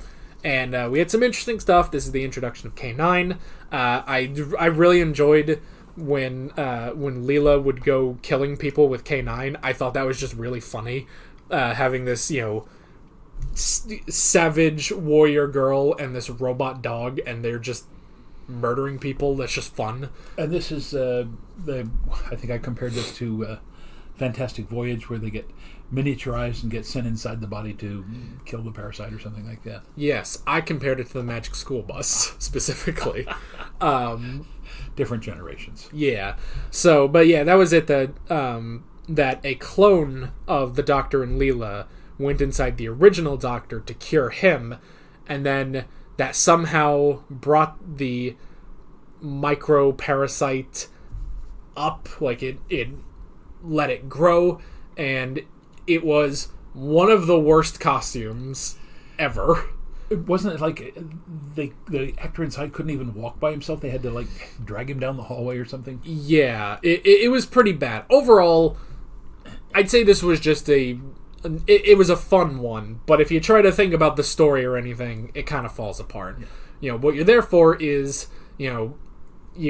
And we had some interesting stuff. This is the introduction of K9. I really enjoyed when Leela would go killing people with K9. I thought that was just really funny. Having this, savage warrior girl and this robot dog, and they're just murdering people. That's just fun. And this is I think I compared this to Fantastic Voyage, where they get miniaturized and get sent inside the body to kill the parasite or something like that. Yes, I compared it to the Magic School Bus specifically. Different generations. Yeah. So, but yeah, that was it. That a clone of the Doctor and Leela went inside the original Doctor to cure him, and then that somehow brought the micro parasite up, like it let it grow, and it was one of the worst costumes ever. Wasn't it like the actor inside couldn't even walk by himself? They had to like drag him down the hallway or something? Yeah, it was pretty bad. Overall, I'd say this was just it was a fun one, but if you try to think about the story or anything, it kind of falls apart. Yeah. What you're there for is, you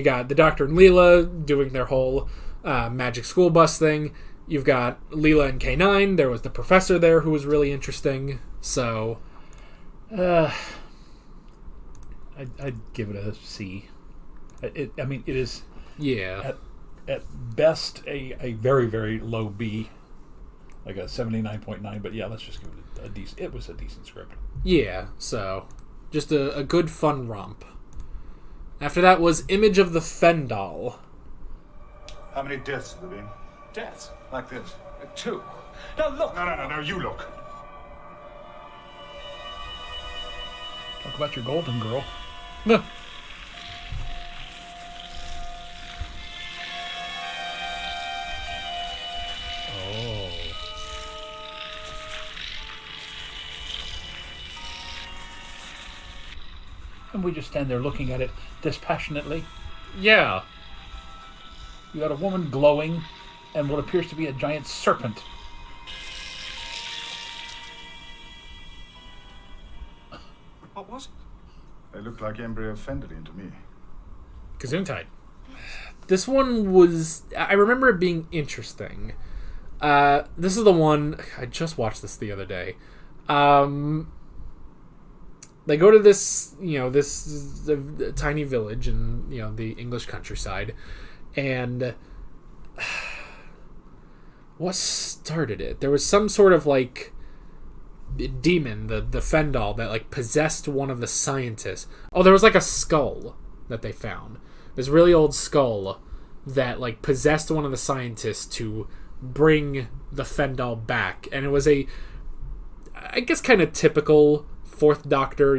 got the Doctor and Leela doing their whole Magic School Bus thing. You've got Leela and K9. There was the professor there who was really interesting. So, I'd give it a C. It is. Yeah. At best, a very, very low B, like a 79.9. But yeah, let's just give it a decent. It was a decent script. Yeah. So, just a good fun romp. After that was Image of the Fendal. How many deaths have there been? Deaths? Like this? 2. Now look. No, you look. Talk about your golden girl. Oh. And we just stand there looking at it dispassionately. Yeah. You got a woman glowing and what appears to be a giant serpent. What was it? They look like embryo Fendelin to me. Gesundheit. This one was... I remember it being interesting. This is the one... I just watched this the other day. They go to this, this tiny village in, the English countryside. And... what started it? There was some sort of, demon, the Fendal, that, possessed one of the scientists. Oh, there was, a skull that they found. This really old skull that, possessed one of the scientists to bring the Fendal back. And it was I guess, kind of typical Fourth Doctor,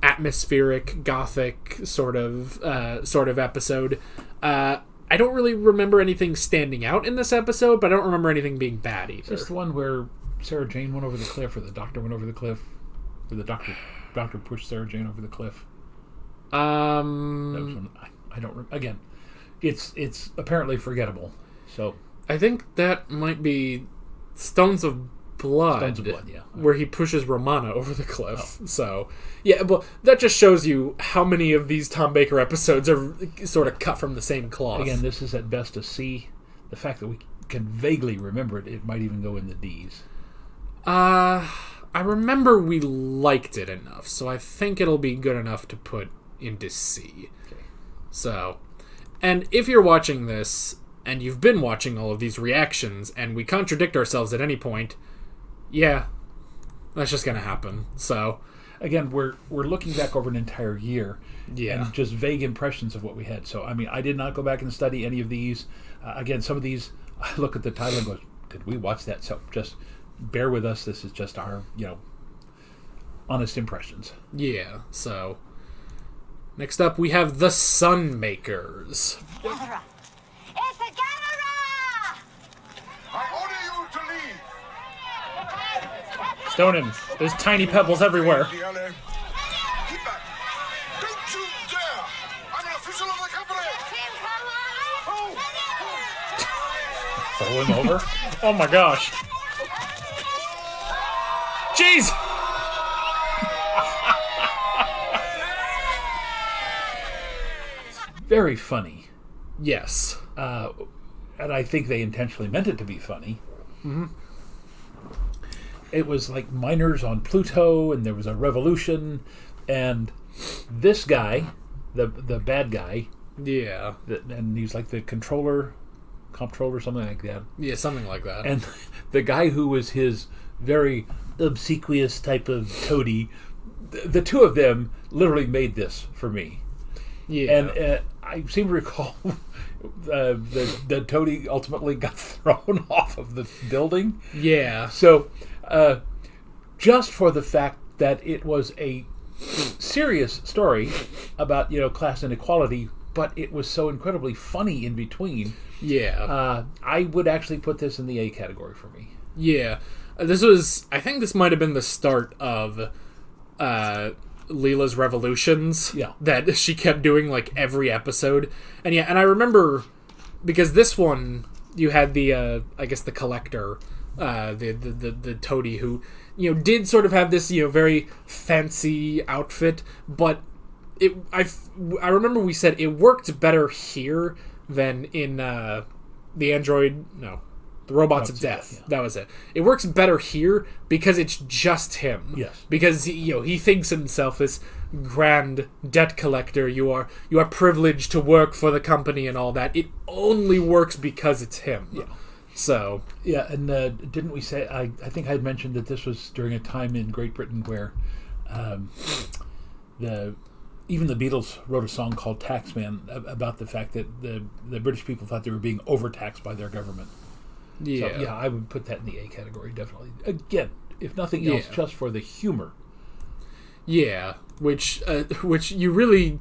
atmospheric, gothic sort of episode. I don't really remember anything standing out in this episode, but I don't remember anything being bad either. Is this the one where Sarah Jane went over the cliff, or the Doctor went over the cliff? Or the Doctor pushed Sarah Jane over the cliff? That was one, I don't... Again, it's apparently forgettable. So I think that might be Stones of Blood. Stones of Blood, yeah. Where he pushes Romana over the cliff. Oh. So, yeah, but that just shows you how many of these Tom Baker episodes are sort of cut from the same cloth. Again, this is at best a C. The fact that we can vaguely remember it, it might even go in the D's. I remember we liked it enough, so I think it'll be good enough to put into C. Okay. So, and if you're watching this, and you've been watching all of these reactions, and we contradict ourselves at any point, yeah, that's just going to happen. So, again, we're looking back over an entire year, yeah, and just vague impressions of what we had. So, I did not go back and study any of these. Again, some of these, I look at the title and go, did we watch that? So, just bear with us. This is just our, honest impressions. Yeah, so... Next up, we have the Sunmakers. Gatherer! It's a gatherer! I order you to leave. Stone him. There's tiny pebbles everywhere. Keep back. Don't you dare! I'm an official of the company! Throw him over. Oh my gosh. Jeez! Very funny. Yes. And I think they intentionally meant it to be funny. Mm-hmm. It was like miners on Pluto, and there was a revolution, and this guy, the bad guy, Yeah. and he's like the comptroller, something like that. Yeah, something like that. And the guy who was his very obsequious type of toady, the two of them literally made this for me. yeah. And I seem to recall the toady ultimately got thrown off of the building. yeah. So, just for the fact that it was a serious story about, class inequality, but it was so incredibly funny in between, Yeah. I would actually put this in the A category for me. Yeah. I think this might have been the start of Leela's Revolutions. Yeah. That she kept doing, like, every episode. And yeah, and I remember, because this one, you had the, I guess the collector, the toady who, did sort of have this, very fancy outfit, but I remember we said it worked better here than in, the Robots of Death. Yeah. That was it. It works better here because it's just him. Yes. Because he thinks himself this grand debt collector. You are privileged to work for the company and all that. It only works because it's him. Yeah. So Yeah, and didn't we say, I think I had mentioned that this was during a time in Great Britain where even the Beatles wrote a song called Taxman about the fact that the British people thought they were being overtaxed by their government. yeah, So, I would put that in the A category, definitely. Again, if nothing else, Yeah. just for the humor. yeah. Which you really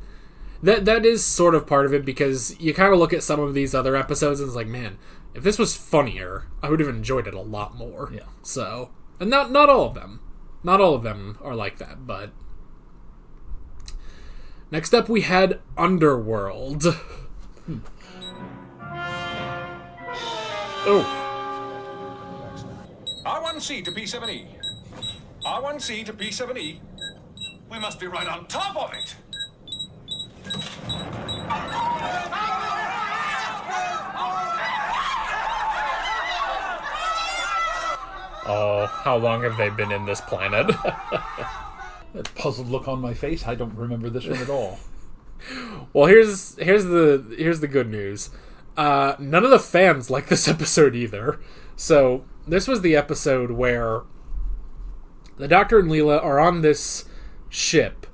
that is sort of part of it, because you kind of look at some of these other episodes and it's like, man, if this was funnier, I would have enjoyed it a lot more. Yeah. So, and not all of them. Not all of them are like that, but... Next up, we had Underworld. Oh. R1C to P7E. R1C to P7E. We must be right on top of it. Oh, how long have they been in this planet? That puzzled look on my face. I don't remember this one at all. Well, here's the good news. None of the fans like this episode either. So this was the episode where the Doctor and Leela are on this ship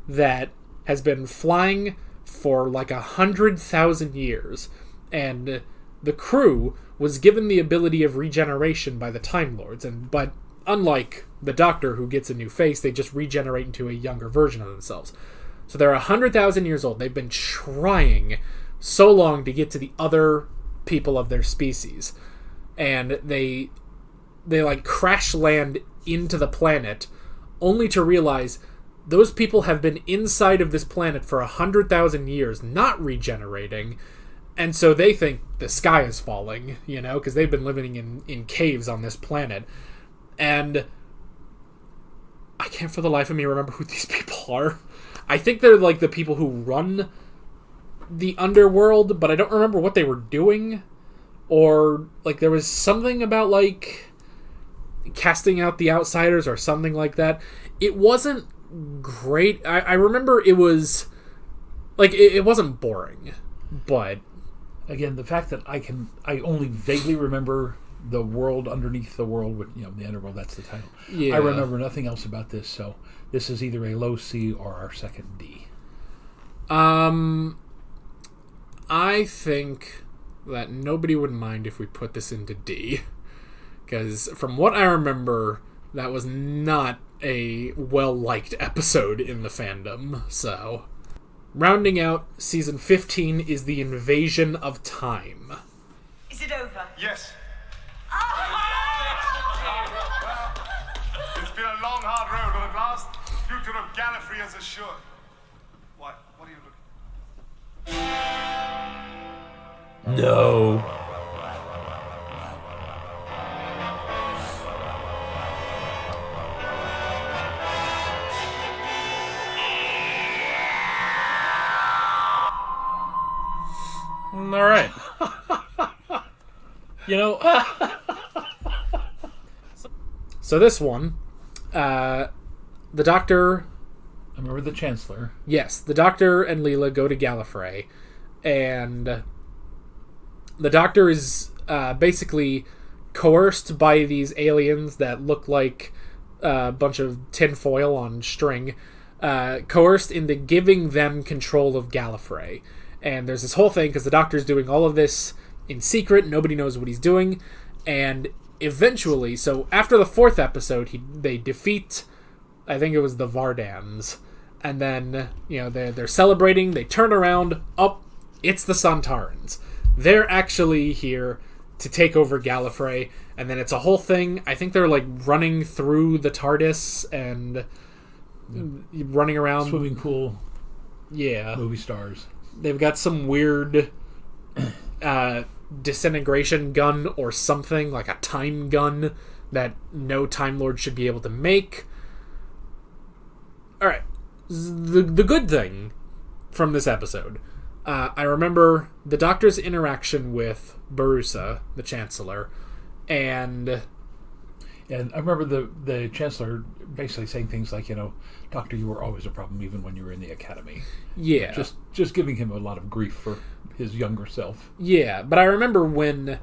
that has been flying for like 100,000 years, and the crew was given the ability of regeneration by the Time Lords, but unlike the Doctor, who gets a new face, they just regenerate into a younger version of themselves. So they're 100,000 years old. They've been trying so long to get to the other people of their species, and they like crash land into the planet, only to realize those people have been inside of this planet for 100,000 years, not regenerating, and so they think the sky is falling, because they've been living in caves on this planet. And I can't for the life of me remember who these people are. I think they're like the people who run the underworld, but I don't remember what they were doing. Or like there was something about like casting out the outsiders or something like that. It wasn't great. I remember it was like it wasn't boring, but Again, the fact that I only vaguely remember the world underneath the world, with the underworld, that's the title. Yeah. I remember nothing else about this, so this is either a low C or our second D. I think that nobody would mind if we put this into D, because from what I remember, that was not a well-liked episode in the fandom. So, rounding out season 15 is the Invasion of Time. Is it over? Yes. It's been a long, hard road, but at last, the future of Gallifrey is assured. What are you looking? No. All right. You know, So this one, the Doctor... I remember the Chancellor. Yes, the Doctor and Leela go to Gallifrey, and the Doctor is basically coerced by these aliens that look like a bunch of tinfoil on string, coerced into giving them control of Gallifrey. And there's this whole thing, because the Doctor's doing all of this in secret, nobody knows what he's doing, and eventually, so after the 4th episode, they defeat, I think it was the Vardans, and then, they're celebrating, they turn around, it's the Sontarans. They're actually here to take over Gallifrey, and then it's a whole thing. I think they're like running through the TARDIS and running around. Swimming pool. Yeah. Movie stars. They've got some weird disintegration gun or something, like a time gun that no Time Lord should be able to make. Alright. The good thing from this episode, I remember the Doctor's interaction with Barusa, the Chancellor, and I remember the Chancellor basically saying things like, Doctor, you were always a problem even when you were in the Academy. Yeah. Just giving him a lot of grief for his younger self. Yeah, but I remember when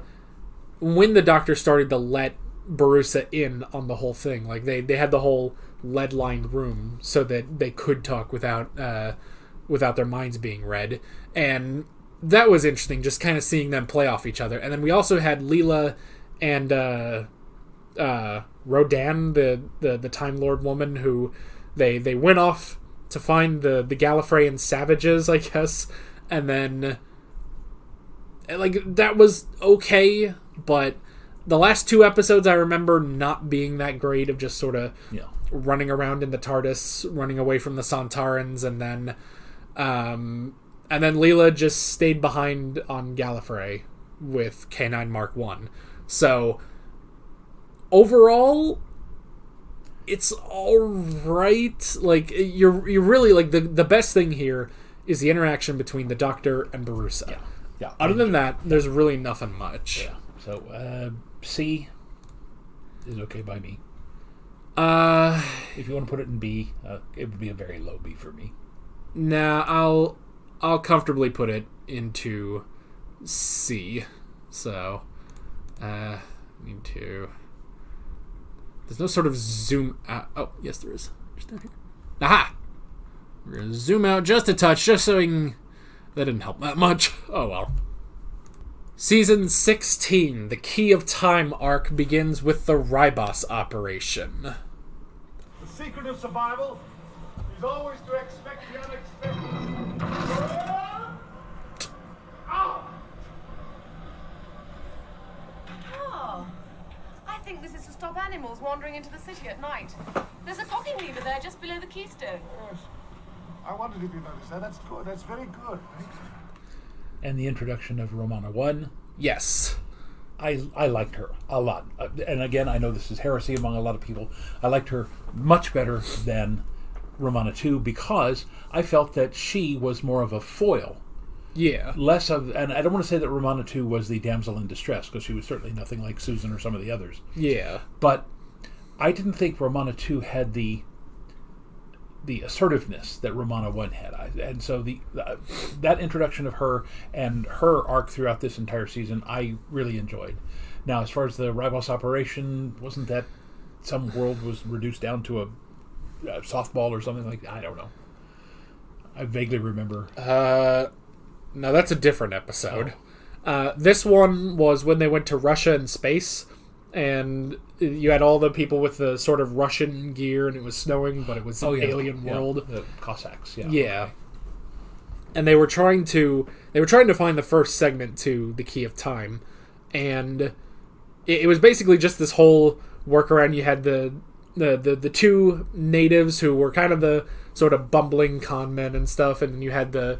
the Doctor started to let Barusa in on the whole thing, like they had the whole lead-lined room so that they could talk without their minds being read, and that was interesting, just kind of seeing them play off each other. And then we also had Leela and Rodan, the Time Lord woman, who they went off to find the Gallifreyan savages, I guess, and then that was okay, but the last 2 episodes I remember not being that great, of just sort of running around in the TARDIS, running away from the Sontarans, and then Leela just stayed behind on Gallifrey with K9 Mark 1. So overall, it's all right. Like, you're really like the best thing here is the interaction between the Doctor and Barusa. Yeah. Other than that, there's really nothing much. Yeah. So C is okay by me. If you want to put it in B, it would be a very low B for me. Nah, I'll comfortably put it into C. So, need to. There's no sort of zoom out. Oh, yes, there is. Just down here. Aha! We're gonna zoom out just a touch, just so we can. That didn't help that much. Oh well. Season 16, the Key of Time arc, begins with the Ribos operation. The secret of survival is always to expect the unexpected. Ow! Oh, I think this is to stop animals wandering into the city at night. There's a cocking lever there just below the keystone. Yes. I wondered if you noticed that. That's good. That's very good. And the introduction of Romana 1. Yes. I liked her a lot. And again, I know this is heresy among a lot of people. I liked her much better than Romana 2 because I felt that she was more of a foil. Yeah. Less of, and I don't want to say that Romana 2 was the damsel in distress, because she was certainly nothing like Susan or some of the others. Yeah. But I didn't think Romana 2 had the assertiveness that Romana 1 had. And so that introduction of her and her arc throughout this entire season, I really enjoyed. Now, as far as the Ribos operation, wasn't that some world was reduced down to a softball or something like that? I don't know. I vaguely remember. No, that's a different episode. This one was when they went to Russia in space, and you had all the people with the sort of Russian gear, and it was snowing, but it was an alien world. The Cossacks, yeah. Yeah. And they were trying to find the first segment to the Key of Time, and it was basically just this whole workaround. You had the two natives who were kind of the sort of bumbling con men and stuff, and then you had the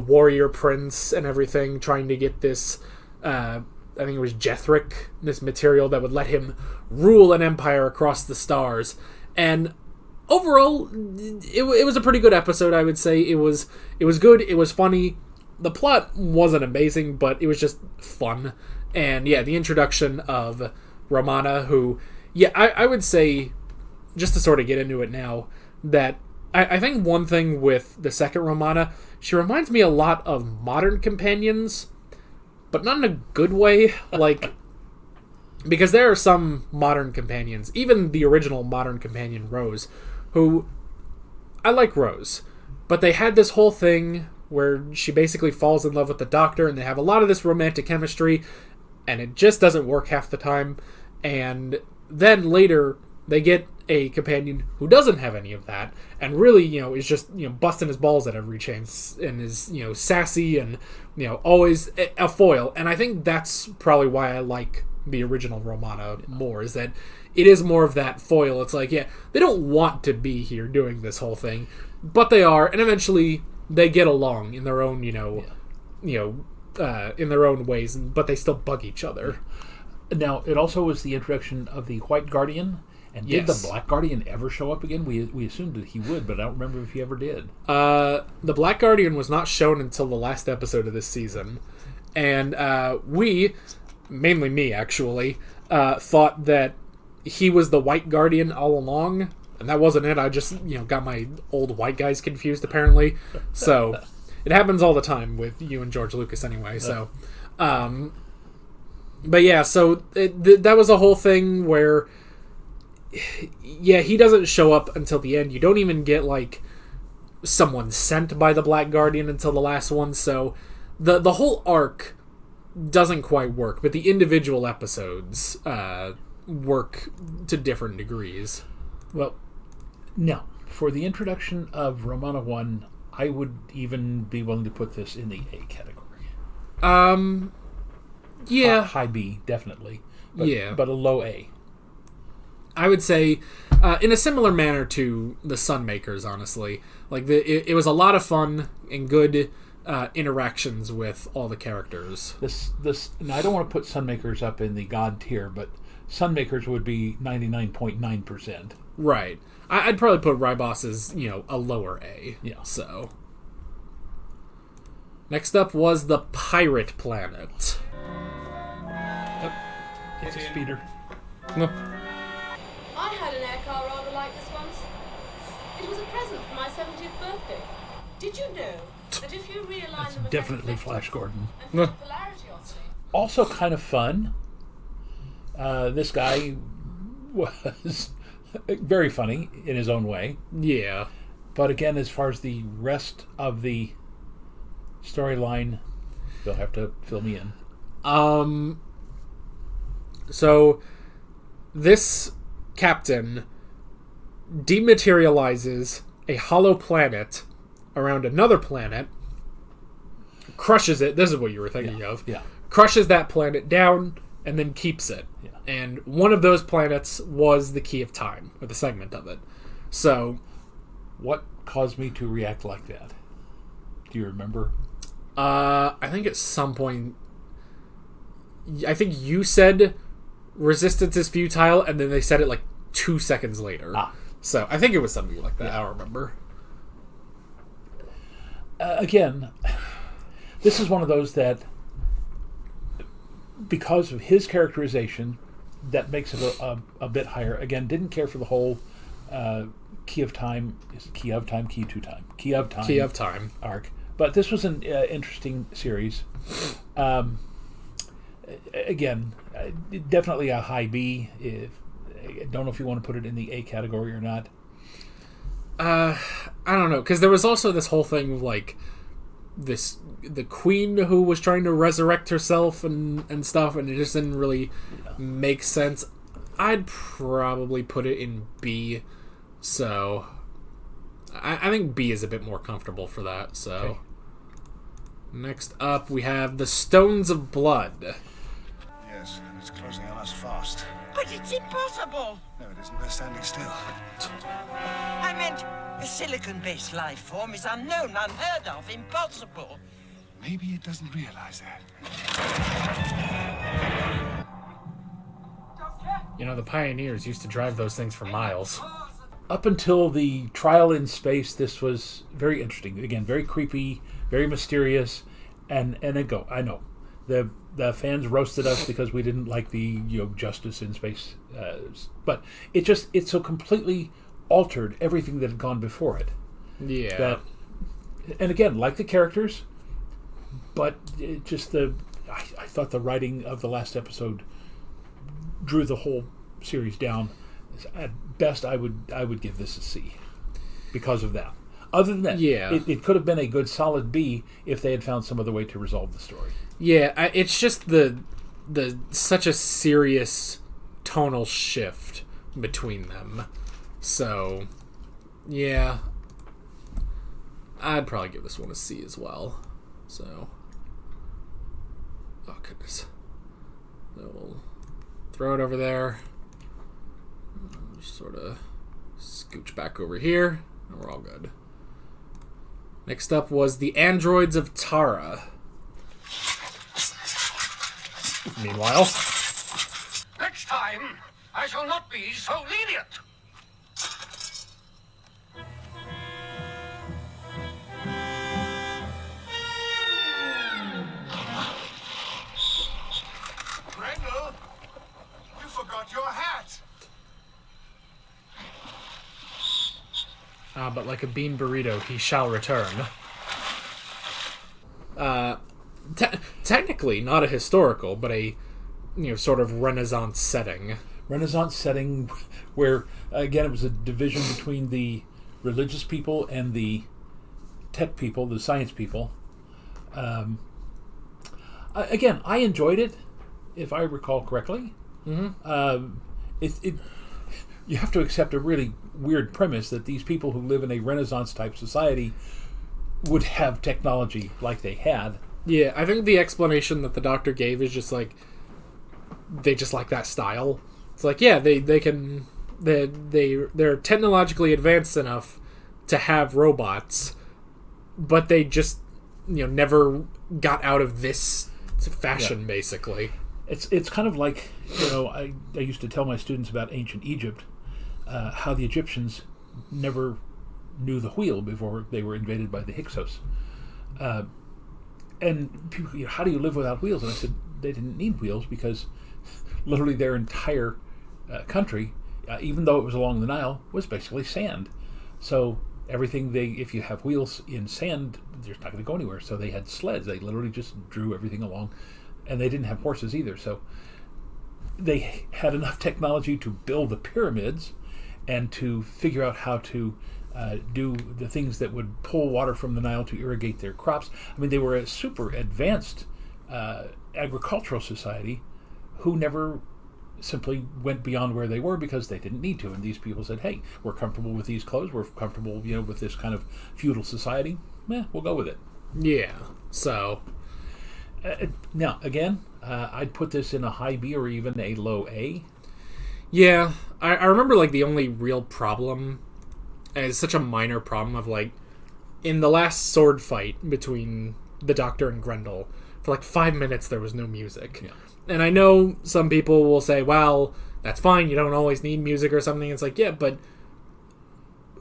warrior prince and everything trying to get this I think it was Jethric, this material that would let him rule an empire across the stars. And overall, it was a pretty good episode, I would say. It was good, it was funny. The plot wasn't amazing, but it was just fun. And yeah, the introduction of Romana, who, yeah, I would say, just to sort of get into it now, that I think one thing with the second Romana, she reminds me a lot of modern companions, but not in a good way. Like, because there are some modern companions, even the original modern companion, Rose, who, I like Rose, but they had this whole thing where she basically falls in love with the Doctor, and they have a lot of this romantic chemistry, and it just doesn't work half the time. And then later, they get a companion who doesn't have any of that, and really, is just, busting his balls at every chance, and is, sassy, and, always a foil. And I think that's probably why I like the original Romana more, is that it is more of that foil. It's like, yeah, they don't want to be here doing this whole thing, but they are, and eventually they get along in their own, in their own ways, but they still bug each other. Now, it also was the introduction of the White Guardian. And did the Black Guardian ever show up again? We assumed that he would, but I don't remember if he ever did. The Black Guardian was not shown until the last episode of this season. And we, mainly me actually, thought that he was the White Guardian all along. And that wasn't it. I just, got my old white guys confused, apparently. So, it happens all the time with you and George Lucas anyway. So, but yeah, so that was a whole thing where... Yeah, he doesn't show up until the end. You don't even get, like, someone sent by the Black Guardian until the last one, so the whole arc doesn't quite work, but the individual episodes work to different degrees. Well, now, for the introduction of Romana 1, I would even be willing to put this in the A category. Yeah. High B, definitely. Yeah. But a low A. I would say, in a similar manner to the Sunmakers, honestly. Like, it was a lot of fun and good interactions with all the characters. Now, I don't want to put Sunmakers up in the God tier, but Sunmakers would be 99.9%. Right. I'd probably put Rybos as, a lower A. Yeah. So. Next up was the Pirate Planet. It's a speeder. No. I had an air car rather like this once. It was a present for my 70th birthday. Did you know that if you realign That's them definitely Flash Gordon. and put polarity oscillate, Also kind of fun. This guy was very funny in his own way. Yeah. But again, as far as the rest of the storyline, you'll have to fill me in. So, this captain dematerializes a hollow planet around another planet, crushes it. This is what you were thinking of. Yeah. Crushes that planet down, and then keeps it. Yeah. And one of those planets was the Key of Time, or the segment of it. So, what caused me to react like that? Do you remember? I think at some point, I think you said resistance is futile, and then they said it like 2 seconds later. So I think it was something like that. Yeah. I don't remember. Again, this is one of those that, because of his characterization, that makes it a bit higher. Again, didn't care for the whole Key of Time. Is it Key of Time? Key to Time? Key of Time. Key of Time arc. But this was an interesting series. Again, definitely a high B. I don't know if you want to put it in the A category or not. I don't know, because there was also this whole thing of, like, the queen who was trying to resurrect herself and stuff, and it just didn't really make sense. I'd probably put it in B. So I think B is a bit more comfortable for that. So Okay. Next up, we have the Stones of Blood. Yes, and it's closing on us fast. But it's impossible. No, it isn't. We're standing still. I meant a silicon-based life form is unknown, unheard of, impossible. Maybe it doesn't realize that. You know, the pioneers used to drive those things for miles. Up until the trial in space, this was very interesting. Again, very creepy, very mysterious, and I know the fans roasted us because we didn't like the justice in space, but it so completely altered everything that had gone before it. Yeah. And again, like the characters, but I thought the writing of the last episode drew the whole series down. At best, I would give this a C because of that. Other than that, it could have been a good solid B if they had found some other way to resolve the story. Yeah, it's just the such a serious tonal shift between them. So, yeah, I'd probably give this one a C as well. So, oh goodness, so we'll throw it over there. Just sort of scooch back over here, and we're all good. Next up was the Androids of Tara. Meanwhile, Next time, I shall not be so lenient. Grendel, you forgot your hat. but like a bean burrito, he shall return. Technically, not a historical, but a sort of Renaissance setting. Renaissance setting where, again, it was a division between the religious people and the tech people, the science people. Again, I enjoyed it, if I recall correctly. Mm-hmm. You have to accept a really weird premise that these people who live in a Renaissance-type society would have technology like they had. Yeah, I think the explanation that the doctor gave is just like, they just like that style. It's like, yeah, they're technologically advanced enough to have robots, but they just never got out of this fashion, basically. It's kind of like, I used to tell my students about ancient Egypt, how the Egyptians never knew the wheel before they were invaded by the Hyksos. And people, how do you live without wheels? And I said, they didn't need wheels because literally their entire country, even though it was along the Nile, was basically sand. So everything if you have wheels in sand, they're not going to go anywhere. So they had sleds. They literally just drew everything along. And they didn't have horses either. So they had enough technology to build the pyramids and to figure out how to do the things that would pull water from the Nile to irrigate their crops. I mean, they were a super advanced agricultural society who never simply went beyond where they were because they didn't need to. And these people said, hey, we're comfortable with these clothes. We're comfortable, with this kind of feudal society. We'll go with it. Yeah, so... now, again, I'd put this in a high B or even a low A. Yeah, I remember, the only real problem, and it's such a minor problem of, in the last sword fight between the Doctor and Grendel, for, 5 minutes there was no music. Yeah. And I know some people will say, well, that's fine, you don't always need music or something. It's yeah, but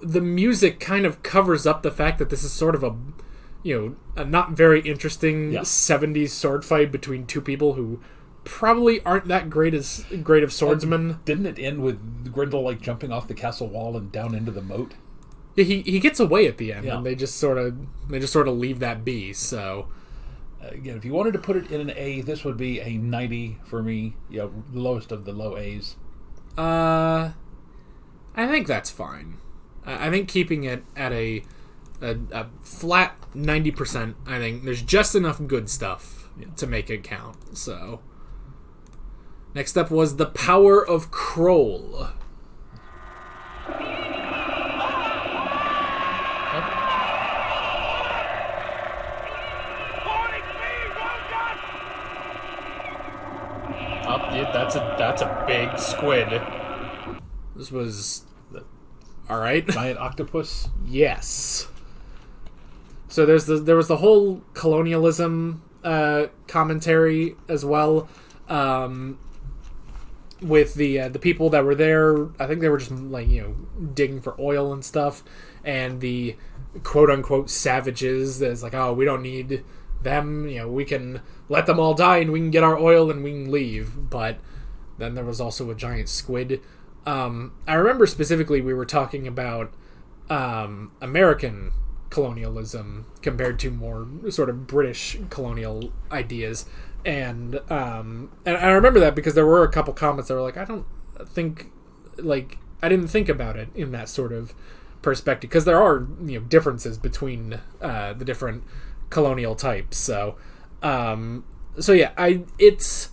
the music kind of covers up the fact that this is sort of a not very interesting 70s sword fight between two people who probably aren't that great of swordsmen. Didn't it end with Grendel jumping off the castle wall and down into the moat? Yeah, he gets away at the end, and they just sort of leave that be. So again, if you wanted to put it in an A, this would be a 90 for me. The lowest of the low A's. I think that's fine. I think keeping it at a flat 90%. I think there's just enough good stuff to make it count. So, next up was The Power of Kroll. That's a big squid. This was all right. Giant octopus. Yes. So there was the whole colonialism commentary as well, with the people that were there. I think they were just like digging for oil and stuff, and the quote unquote savages. That's like, oh, we don't need them. We can let them all die and we can get our oil and we can leave. But then there was also a giant squid. I remember specifically we were talking about American colonialism compared to more sort of British colonial ideas, and I remember that because there were a couple comments that were like, I didn't think about it in that sort of perspective, because there are differences between the different colonial types. So yeah, it's.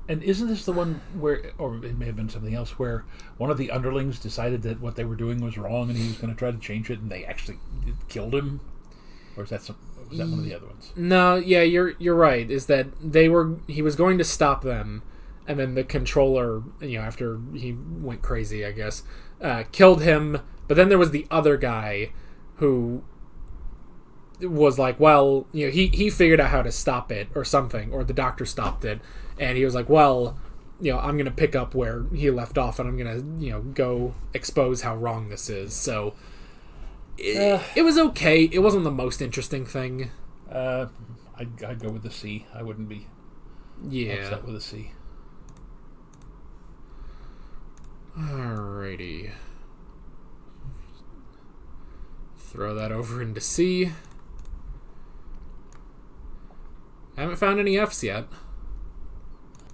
And isn't this the one where, or it may have been something else, where one of the underlings decided that what they were doing was wrong and he was going to try to change it, and they actually killed him? Or was that one of the other ones? No, yeah, you're right. Is that he was going to stop them, and then the controller, after he went crazy, I guess, killed him. But then there was the other guy who was like, well, he figured out how to stop it or something, or the doctor stopped it. And he was like, well, I'm going to pick up where he left off, and I'm going to, go expose how wrong this is. So it was okay. It wasn't the most interesting thing. I'd go with the C. I wouldn't be upset with a C. Alrighty. Throw that over into C. Haven't found any Fs yet.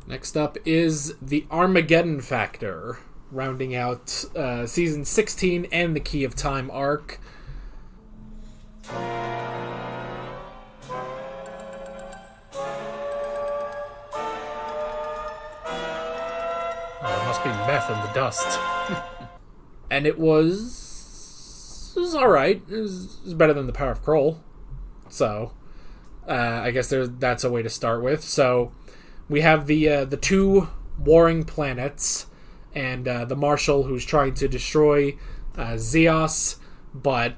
Next up is The Armageddon Factor, rounding out Season 16 and the Key of Time arc. Oh, it must be meth in the dust. And it was alright. It was better than The Power of Kroll. So, I guess that's a way to start with. So, we have the two warring planets, and the Marshal who's trying to destroy Zeos, but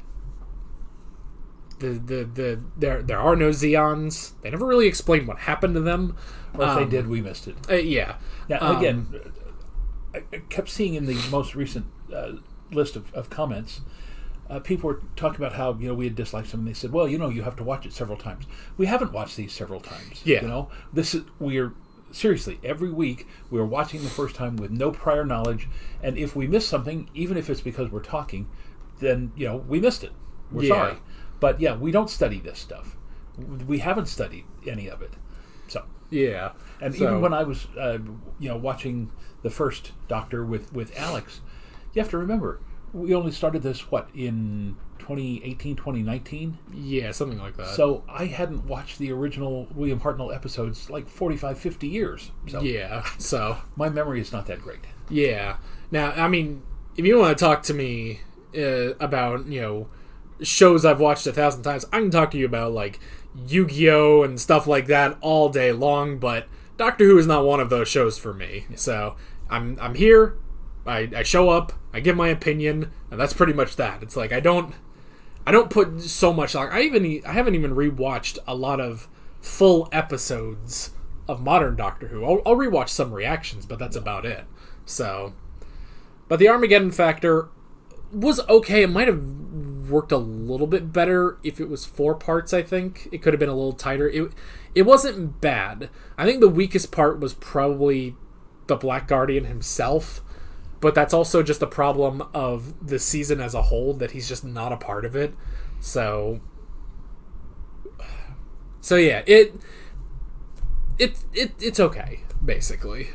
there are no Zeons. They never really explained what happened to them. Or if they did, we missed it. Yeah. Now, again, I kept seeing in the most recent list of comments, people were talking about how we had disliked them, and they said, well, you have to watch it several times. We haven't watched these several times. Yeah. Seriously, every week we are watching the first time with no prior knowledge, and if we miss something, even if it's because we're talking, then we missed it. We're sorry. But yeah, we don't study this stuff. We haven't studied any of it. So yeah. And even when I was watching the first Doctor with Alex, you have to remember, we only started this, in 2018, 2019? Yeah, something like that. So I hadn't watched the original William Hartnell episodes like 45, 50 years. So yeah, so my memory is not that great. Yeah. Now, I mean, if you want to talk to me about, shows I've watched 1,000 times, I can talk to you about, like, Yu-Gi-Oh! And stuff like that all day long, but Doctor Who is not one of those shows for me. Yeah. So I'm here. I show up, I give my opinion, and that's pretty much that. It's like I don't put so much on. I haven't even rewatched a lot of full episodes of modern Doctor Who. I'll rewatch some reactions, but that's about it. So, but the Armageddon Factor was okay. It might have worked a little bit better if it was 4 parts. I think it could have been a little tighter. It wasn't bad. I think the weakest part was probably the Black Guardian himself. But that's also just a problem of the season as a whole, that he's just not a part of it. So yeah, it's okay, basically.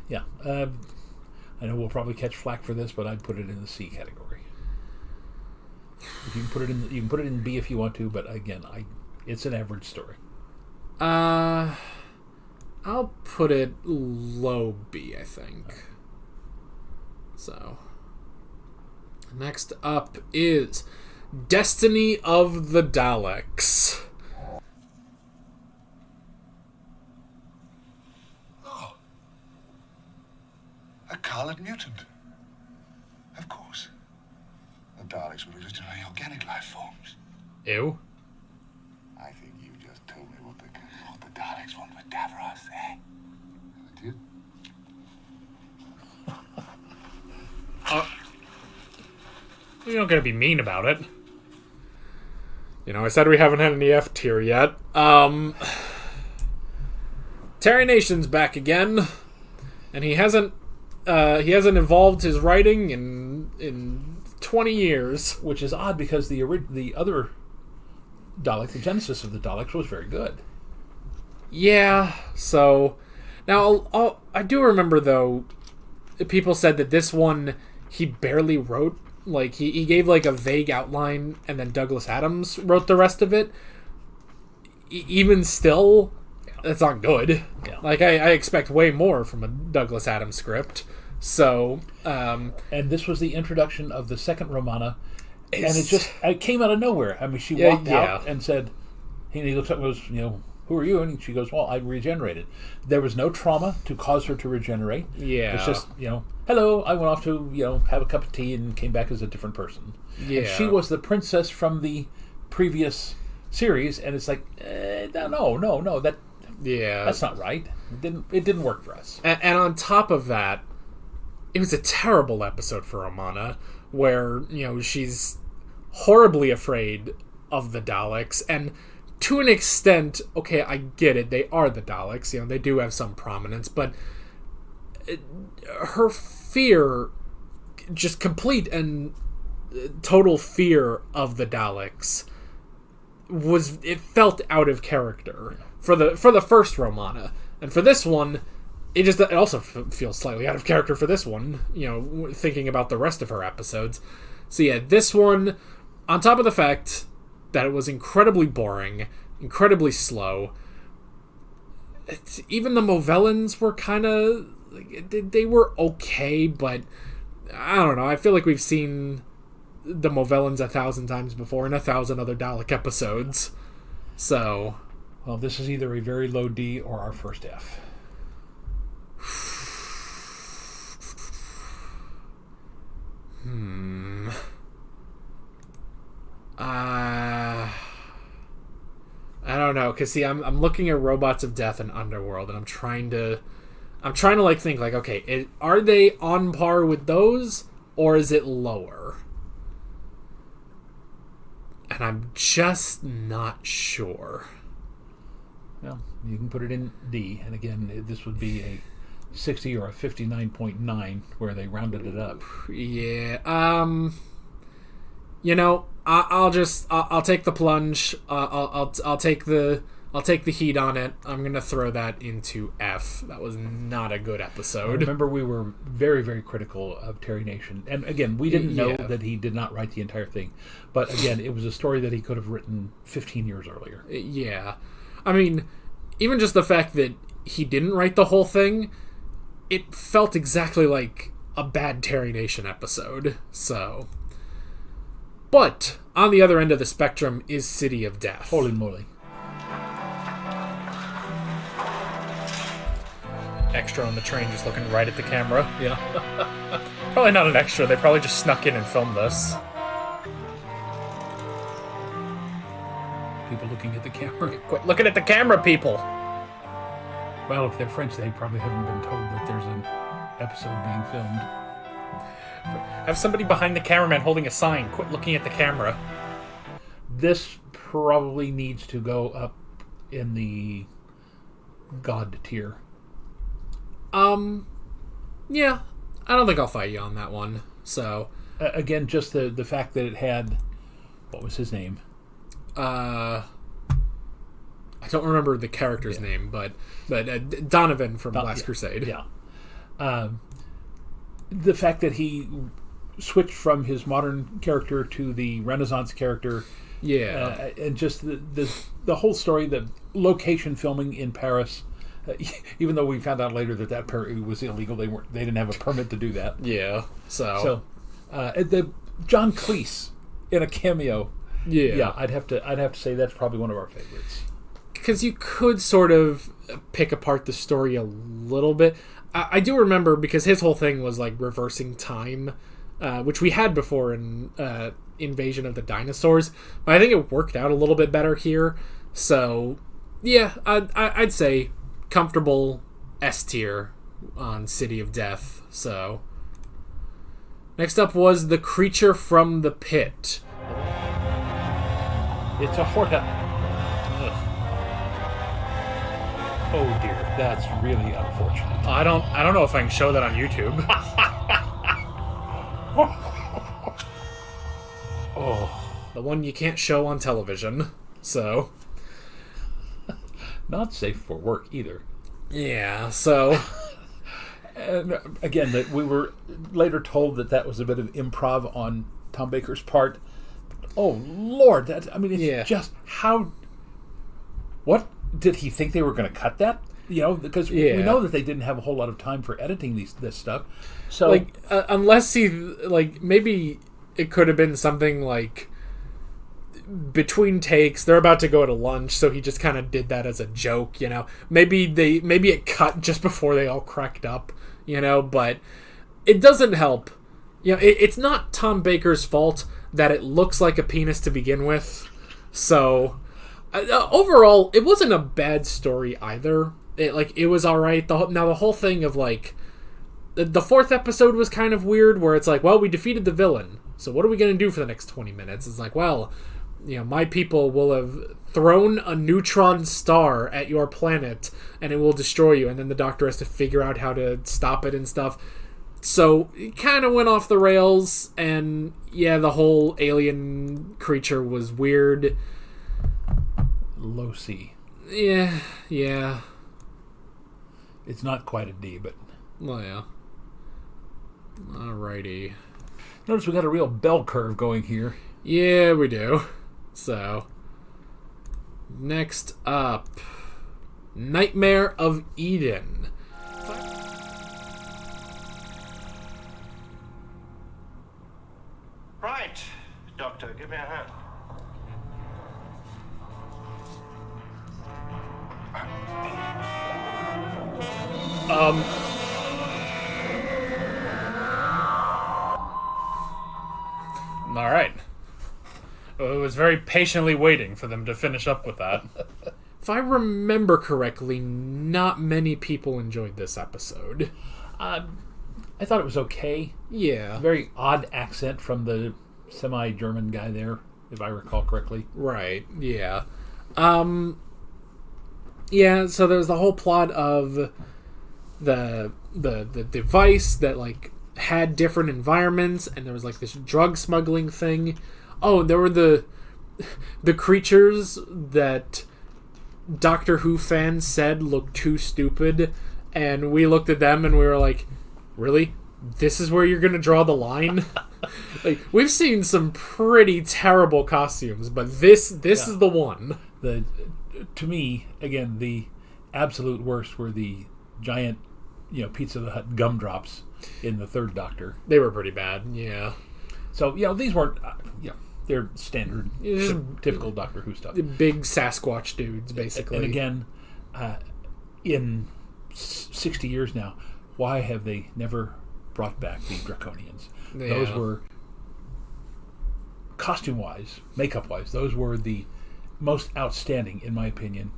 Yeah, I know we'll probably catch flack for this, but I'd put it in the C category. If you can put it in B if you want to, but again, it's an average story. I'll put it low B, I think. So, next up is Destiny of the Daleks. Oh. A Carlet mutant. Of course. The Daleks were originally organic life forms. Ew. I think you just told me what the Daleks want with Davros, eh? Haven't you? You're not gonna be mean about it. You know, I said we haven't had any F tier yet. Terry Nation's back again, and he hasn't evolved his writing in 20 years, Which is odd because the other Dalek, the genesis of the Daleks, was very good. Yeah. So now I do remember though, people said that this one he barely wrote. Like he gave like a vague outline, and then Douglas Adams wrote the rest of it. Even still, that's not good. Yeah. Like I expect way more from a Douglas Adams script. So, And this was the introduction of the second Romana, and it came out of nowhere. I mean, she walked out and said, he looks up and goes, who are you? And she goes, well, I regenerated. There was no trauma to cause her to regenerate. Yeah. It's just, hello, I went off to, have a cup of tea and came back as a different person. Yeah. And she was the princess from the previous series, and it's like, no, that's not right. It didn't work for us. And on top of that, it was a terrible episode for Romana, where, she's horribly afraid of the Daleks, and to an extent, okay, I get it, they are the Daleks, they do have some prominence, but her fear, just complete and total fear of the Daleks, it felt out of character for the first Romana, and for this one, it also feels slightly out of character for this one, thinking about the rest of her episodes. So yeah, this one, on top of the fact that it was incredibly boring, incredibly slow, even the Movellans were kind of, they were okay, but I don't know, I feel like we've seen the Movellans 1,000 times before in 1,000 other Dalek episodes. So, well, this is either a very low D or our first F. I don't know, cause see, I'm looking at Robots of Death and Underworld, and I'm trying to like think like, okay, are they on par with those, or is it lower? And I'm just not sure. Well, you can put it in D, and again, this would be a 60 or a 59.9 where they rounded it up. Yeah. I'll take the plunge. I'll take the heat on it. I'm gonna throw that into F. That was not a good episode. Remember, we were very, very critical of Terry Nation, and again, we didn't know that he did not write the entire thing. But again, it was a story that he could have written 15 years earlier. Yeah, I mean, even just the fact that he didn't write the whole thing, it felt exactly like a bad Terry Nation episode. So, but on the other end of the spectrum is City of Death. Holy moly. Extra on the train just looking right at the camera. Yeah. Probably not an extra, they probably just snuck in and filmed this. People looking at the camera. Quit looking at the camera, people! Well, if they're French, they probably haven't been told that there's an episode being filmed. Have somebody behind the cameraman holding a sign, quit looking at the camera. This probably needs to go up in the God tier. Yeah, I don't think I'll fight you on that one. So, again, just the fact that it had, what was his name? I don't remember the character's name, but Donovan from Last Crusade. Yeah. The fact that he switched from his modern character to the Renaissance character. Yeah. And just the whole story, the location filming in Paris, even though we found out later that was illegal, they didn't have a permit to do that. Yeah. So the John Cleese in a cameo. Yeah. I'd have to say that's probably one of our favorites. Because you could sort of pick apart the story a little bit. I do remember, because his whole thing was like reversing time, which we had before in Invasion of the Dinosaurs, but I think it worked out a little bit better here. So yeah, I'd say comfortable S tier on City of Death. So next up was The Creature from the Pit. It's a Horta. Oh dear, that's really unfortunate. I don't know if I can show that on YouTube. The one you can't show on television. So not safe for work either. Yeah, so and again, that we were later told that was a bit of improv on Tom Baker's part. Oh Lord, it's just how. What did he think they were going to cut that? Because we know that they didn't have a whole lot of time for editing this stuff. So unless he maybe it could have been something like between takes, they're about to go to lunch, so he just kind of did that as a joke. Maybe it cut just before they all cracked up. But it doesn't help. It's not Tom Baker's fault that it looks like a penis to begin with. So overall, it wasn't a bad story either. It was all right. The whole thing of the fourth episode was kind of weird, where it's like, well, we defeated the villain, so what are we going to do for the next 20 minutes? It's like, well, my people will have thrown a neutron star at your planet, and it will destroy you, and then the Doctor has to figure out how to stop it and stuff. So it kind of went off the rails, and yeah, the whole alien creature was weird. Low C. Yeah. It's not quite a D, but... Well, yeah. Alrighty. Notice we got a real bell curve going here. Yeah, we do. So, next up, Nightmare of Eden. Right, Doctor, give me a hand. All right. Well, it was very patiently waiting for them to finish up with that. If I remember correctly, not many people enjoyed this episode. I thought it was okay. Yeah. Very odd accent from the semi-German guy there, if I recall correctly. Right, yeah. Yeah, so there's the whole plot of the device that had different environments, and there was this drug smuggling thing. Oh, there were the creatures that Doctor Who fans said looked too stupid, and we looked at them and we were like, really? This is where you're going to draw the line? We've seen some pretty terrible costumes, but this is the one. To me, again, the absolute worst were the giant, Pizza Hut gumdrops in the third Doctor. They were pretty bad, yeah. So, these weren't, they're standard, typical Doctor Who stuff. Big Sasquatch dudes, basically. And again, in 60 years now, why have they never brought back the Draconians? Yeah. Those were, costume-wise, makeup-wise, those were the most outstanding, in my opinion,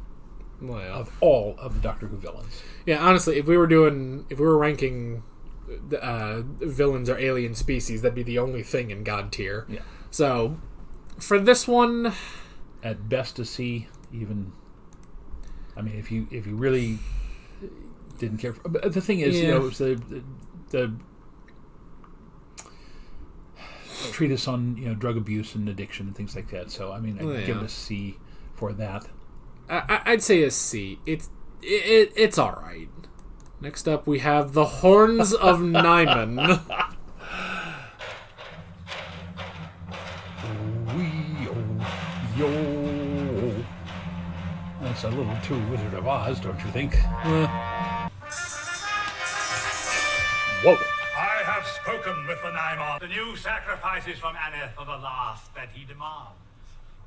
of all of the Doctor Who villains. Yeah, honestly, if we were ranking villains or alien species, that'd be the only thing in God tier. Yeah. So, for this one, at best to see, even, if you really didn't care. But the thing is, it was the treatise on drug abuse and addiction and things like that. So I'd give it a C for that. I'd say a C. It's all right. Next up, we have the Horns of Nimon. That's a little too Wizard of Oz, don't you think? Whoa. I have spoken with the Naimon. The new sacrifices from Aneth are the last that he demands.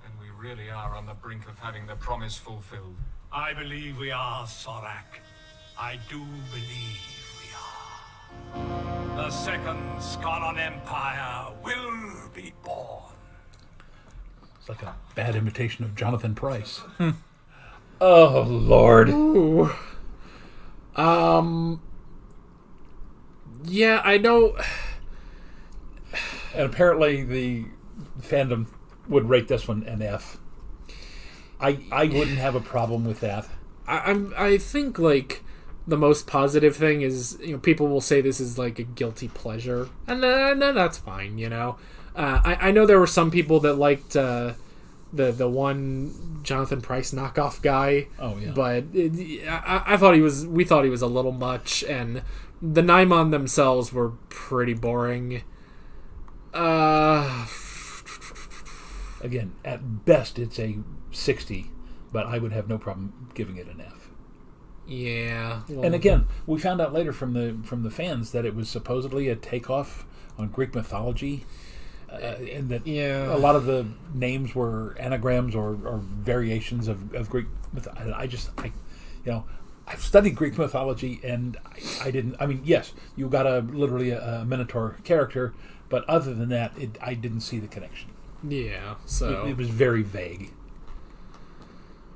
And we really are on the brink of having the promise fulfilled. I believe we are, Sorak. I do believe we are. The second Skolon Empire will be born. It's like a bad imitation of Jonathan Pryce. Oh, Lord. Ooh. Yeah, I know. And apparently the fandom would rate this one an F. I wouldn't have a problem with that. I think, like, the most positive thing is, you know, people will say this is like a guilty pleasure, and that's fine, you know. I know there were some people that liked the one Jonathan Pryce knockoff guy. Oh yeah, but I thought we thought he was a little much, and the Naimon themselves were pretty boring. Again, at best it's a 60, but I would have no problem giving it an F. Yeah. Well, and again, we found out later from the fans that it was supposedly a takeoff on Greek mythology, and that a lot of the names were anagrams or variations of Greek mythology. I've studied Greek mythology, and I didn't. I mean, yes, you got literally a Minotaur character, but other than that, I didn't see the connection. Yeah, so it was very vague.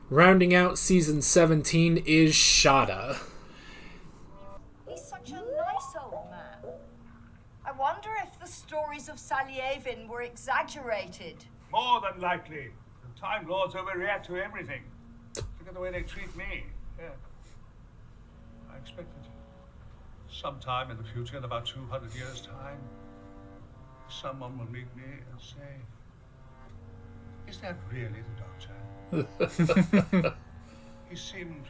Rounding out season 17 is Shada. He's such a nice old man. I wonder if the stories of Salievin were exaggerated. More than likely. The Time Lords overreact to everything. Look at the way they treat me. Yeah. I expected sometime in the future, in about 200 years' time, someone will meet me and say, "Is that really the Doctor?" He seemed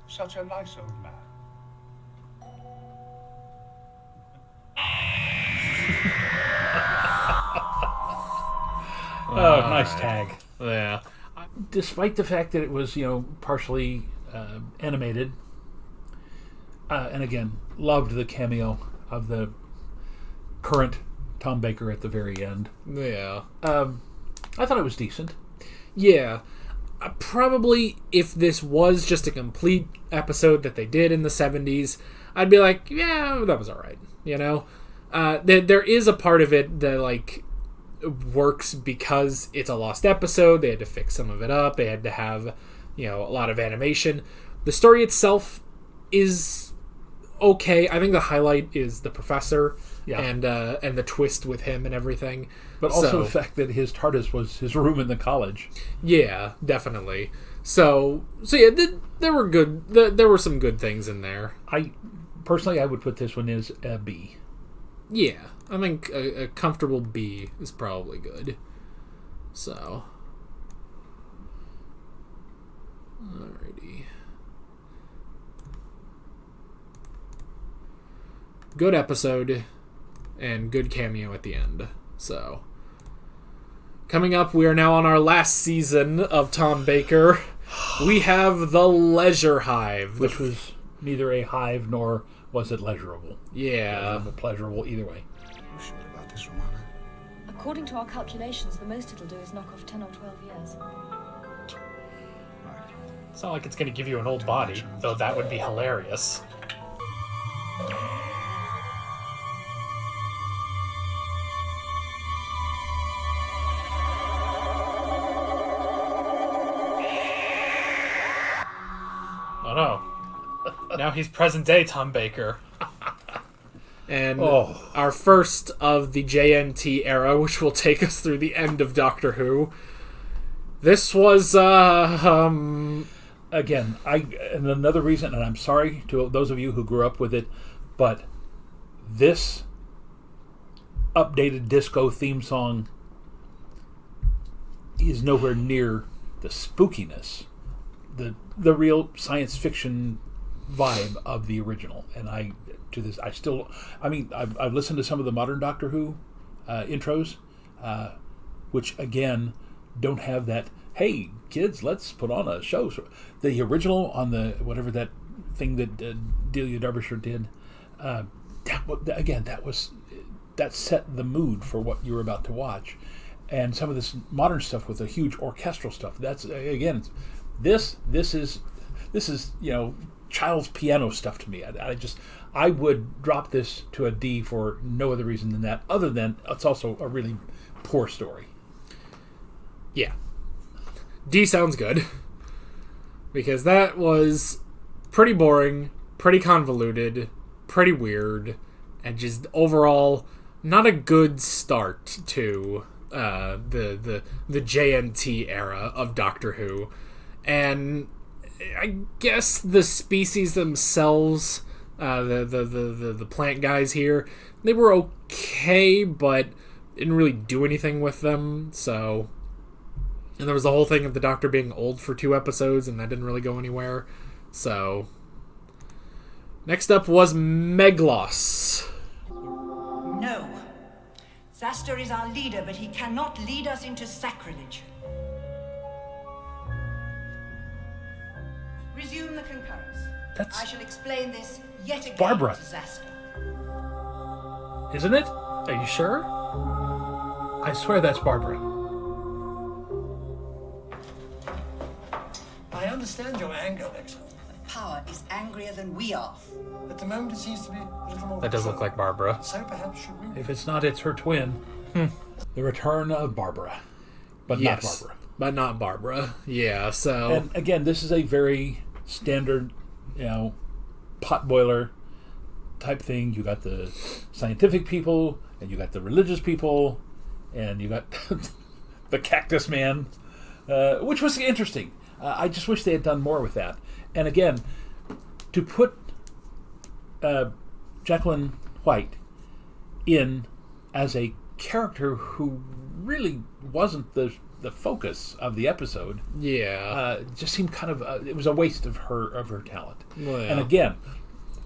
such a nice old man. Oh, nice tag. Yeah. Despite the fact that it was, partially animated, and again, loved the cameo of the current Tom Baker at the very end. Yeah. I thought it was decent. Yeah. Probably if this was just a complete episode that they did in the 70s, I'd be like, yeah, that was alright, you know? There is a part of it that, like, works because it's a lost episode. They had to fix some of it up. They had to have, a lot of animation. The story itself is okay. I think the highlight is the professor and the twist with him and everything. But also the fact that his TARDIS was his room in the college. Yeah, definitely. So yeah, there were good. There were some good things in there. Personally, I would put this one as a B. Yeah, I think a comfortable B is probably good. So, alrighty. Good episode and good cameo at the end. So, coming up, we are now on our last season of Tom Baker. We have The Leisure Hive, which was neither a hive nor was it leisurable. Yeah. Pleasurable either way. You sure about this, Romana? According to our calculations, the most it'll do is knock off 10 or 12 years. Right. It's not like it's going to give you an old body, though that would be hilarious. Oh no. Now he's present day Tom Baker. And our first of the JNT era, which will take us through the end of Doctor Who. This was, again, and another reason, and I'm sorry to those of you who grew up with it, but this updated disco theme song is nowhere near the spookiness, the real science fiction vibe of the original. And I've listened to some of the modern Doctor Who intros, which again don't have that hey, kids, let's put on a show. So the original on the whatever that thing that Delia Derbyshire did, that set the mood for what you were about to watch. And some of this modern stuff with the huge orchestral stuff. That's again, this is child's piano stuff to me. I would drop this to a D for no other reason than that. Other than it's also a really poor story. Yeah, D sounds good because that was pretty boring, pretty convoluted, pretty weird, and just overall not a good start to the JNT era of Doctor Who. And I guess the species themselves, the plant guys here, they were okay, but didn't really do anything with them. So, and there was the whole thing of the Doctor being old for 2 episodes, and that didn't really go anywhere. So, next up was Meglos. No. Zaster is our leader, but he cannot lead us into sacrilege. Resume the concurrence. I shall explain this yet again Barbara. to Zaster. Isn't it? Are you sure? I swear that's Barbara. I understand your anger, Lexa. Power is angrier than we are. At the moment, it seems to be a little more. That does look like Barbara. So perhaps should we? If it's not, it's her twin. The return of Barbara. But not Barbara. But not Barbara. Yeah, so... And again, this is a very standard, potboiler type thing. You got the scientific people, and you got the religious people, and you got the Cactus Man, which was interesting. I just wish they had done more with that. And again, to put Jacqueline White in as a character who really wasn't the focus of the episode, just seemed kind of it was a waste of her talent. Well, yeah. And again,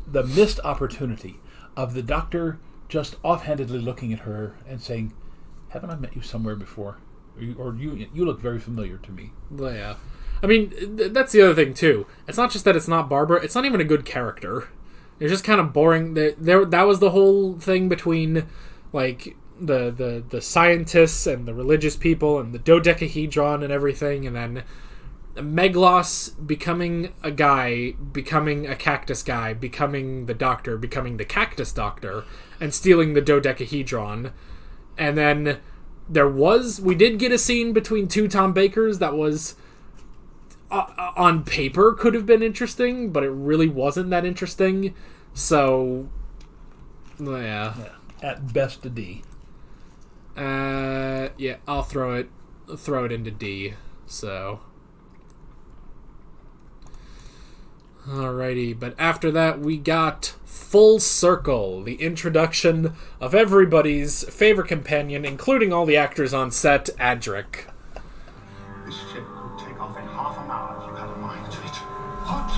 the missed opportunity of the Doctor just offhandedly looking at her and saying, "Haven't I met you somewhere before? Or you look very familiar to me." Well, yeah. I mean, that's the other thing too. It's not just that it's not Barbara; it's not even a good character. It's just kind of boring. That was the whole thing between, like, the scientists and the religious people and the dodecahedron and everything, and then Meglos becoming a guy, becoming a cactus guy, becoming the Doctor, becoming the Cactus Doctor, and stealing the dodecahedron. And then we did get a scene between 2 Tom Bakers that was, on paper, could have been interesting, but it really wasn't that interesting. So, yeah. At best a D. Yeah, I'll throw it into D. So, alrighty. But after that, we got Full Circle, the introduction of everybody's favorite companion, including all the actors on set, Adric. This ship could take off in half an hour if you had a mind to it. What?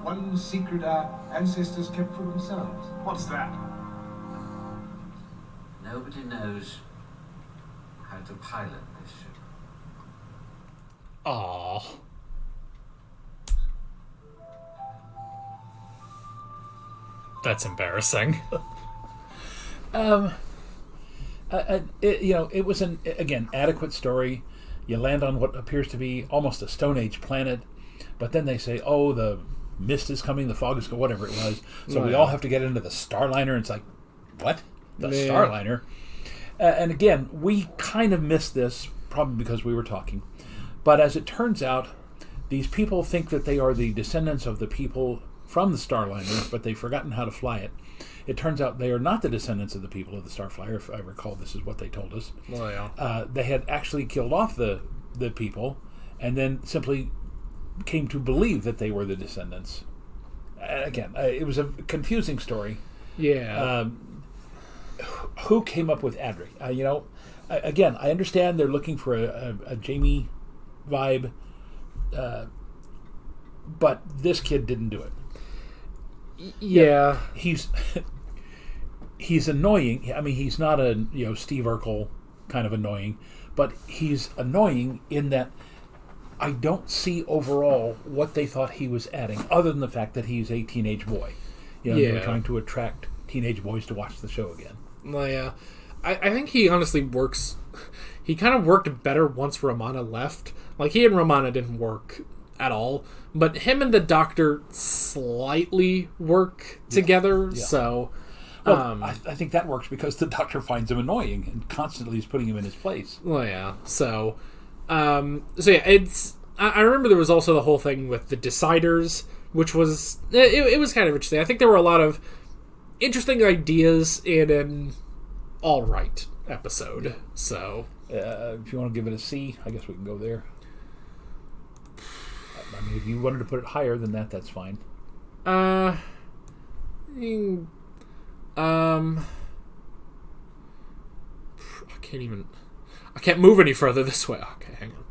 One secret our ancestors kept for themselves. What's that? Nobody knows how to pilot this ship. Aww. That's embarrassing. It was an adequate story. You land on what appears to be almost a Stone Age planet, but then they say, "Oh, the mist is coming, the fog is coming," whatever it was. So we all have to get into the Starliner. And it's like, what? The Starliner? And again, we kind of missed this, probably because we were talking. But as it turns out, these people think that they are the descendants of the people from the Starliner, but they've forgotten how to fly it. It turns out they are not the descendants of the people of the Starflyer. If I recall, this is what they told us. Well, yeah. They had actually killed off the people, and then simply came to believe that they were the descendants. Again, it was a confusing story. Yeah. Who came up with Adric? Again, I understand they're looking for a Jamie vibe, but this kid didn't do it. Yeah. He's annoying. I mean, he's not a Steve Urkel kind of annoying, but he's annoying in that I don't see overall what they thought he was adding, other than the fact that he's a teenage boy. They were trying to attract teenage boys to watch the show again. Well, yeah. I think he honestly works... He kind of worked better once Romana left. Like, he and Romana didn't work at all, but him and the Doctor slightly work together, so... Well, I think that works because the Doctor finds him annoying and constantly is putting him in his place. Well, yeah. So yeah, it's... I remember there was also the whole thing with the Deciders, which was... It was kind of interesting. I think there were a lot of interesting ideas in an alright episode, so... if you want to give it a C, I guess we can go there. I mean, if you wanted to put it higher than that, that's fine. I can't move any further this way. Okay, hang on.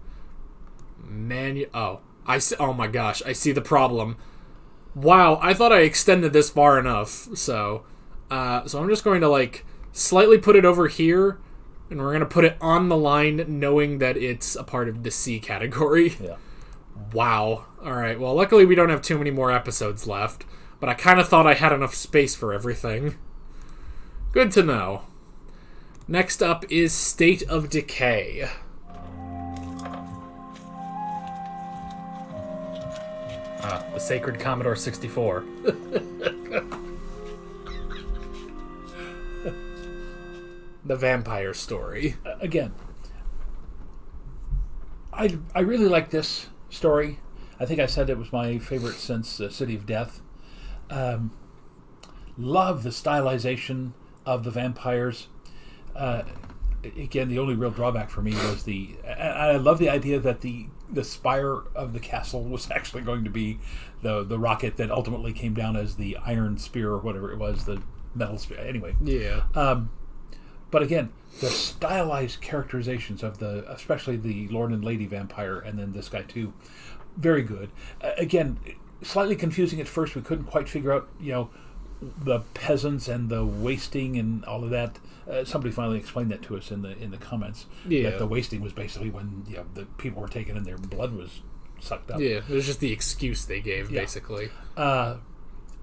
Oh my gosh, I see the problem. Wow, I thought I extended this far enough. So I'm just going to like slightly put it over here, and we're going to put it on the line knowing that it's a part of the C category. Yeah. Wow. Alright, well luckily we don't have too many more episodes left, but I kind of thought I had enough space for everything. Good to know. Next up is State of Decay. The Sacred Commodore 64. The vampire story. Again, I really like this story. I think I said it was my favorite since City of Death. Love the stylization of the vampires. Again, the only real drawback for me was I love the idea that the spire of the castle was actually going to be the rocket that ultimately came down as the iron spear or whatever it was, the metal spear. Anyway. Yeah. But again, the stylized characterizations of especially the Lord and Lady vampire, and then this guy too, very good. Again, slightly confusing at first. We couldn't quite figure out, the peasants and the wasting and all of that. Somebody finally explained that to us in the comments. Yeah. That the wasting was basically when the people were taken and their blood was sucked up. Yeah, it was just the excuse they gave, basically. I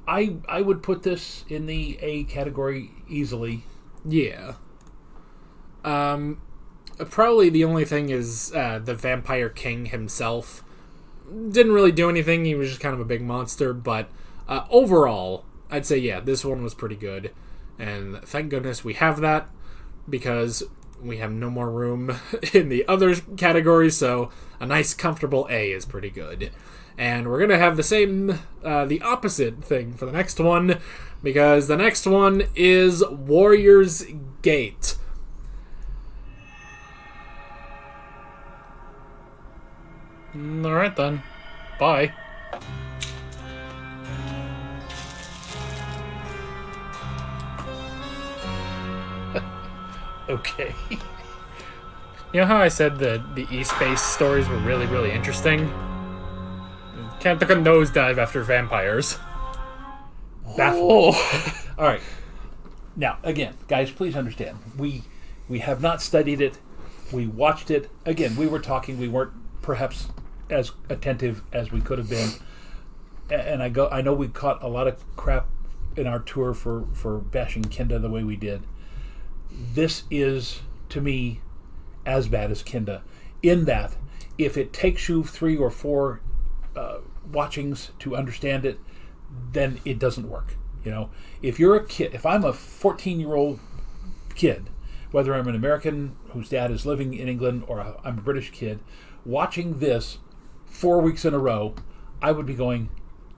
would put this in the A category easily. Yeah. Probably the only thing is the Vampire King himself didn't really do anything. He was just kind of a big monster, but overall, I'd say, yeah, this one was pretty good. And thank goodness we have that, because we have no more room in the other categories, so a nice, comfortable A is pretty good. And we're going to have the opposite thing for the next one, because the next one is Warrior's Gate. Alright then. Bye. Okay. You know how I said that the E-Space stories were really, really interesting? Can't take a nosedive after vampires. Baffling. All right. Now, again, guys, please understand. We have not studied it. We watched it. Again, we were talking. We weren't perhaps as attentive as we could have been. And I know we caught a lot of crap in our tour for bashing Kinda the way we did. This is, to me, as bad as Kinda, in that if it takes you 3 or 4 watchings to understand it, then it doesn't work. If you're a kid, if I'm a 14-year-old kid, whether I'm an American whose dad is living in England or I'm a British kid, watching this 4 weeks in a row, I would be going,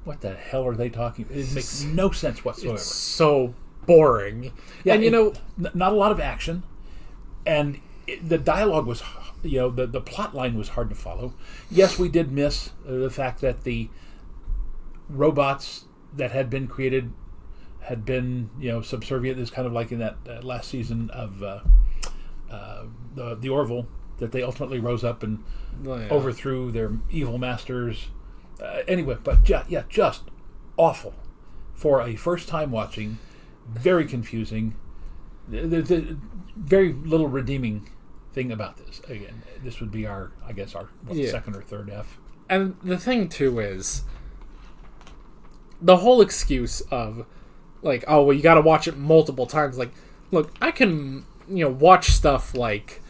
what the hell are they talking about? It makes no sense whatsoever. It's so boring. Yeah, and not a lot of action, and the dialogue was, the plot line was hard to follow. Yes, we did miss the fact that the robots that had been created had been, subservient. It's kind of like in that last season of the Orville, that they ultimately rose up and overthrew their evil masters. Anyway, but just awful for a first time watching. Very confusing. There's very little redeeming thing about this. Again, this would be our second or third F. And the thing too is the whole excuse of like, oh well, you got to watch it multiple times. Like, look, I can watch stuff like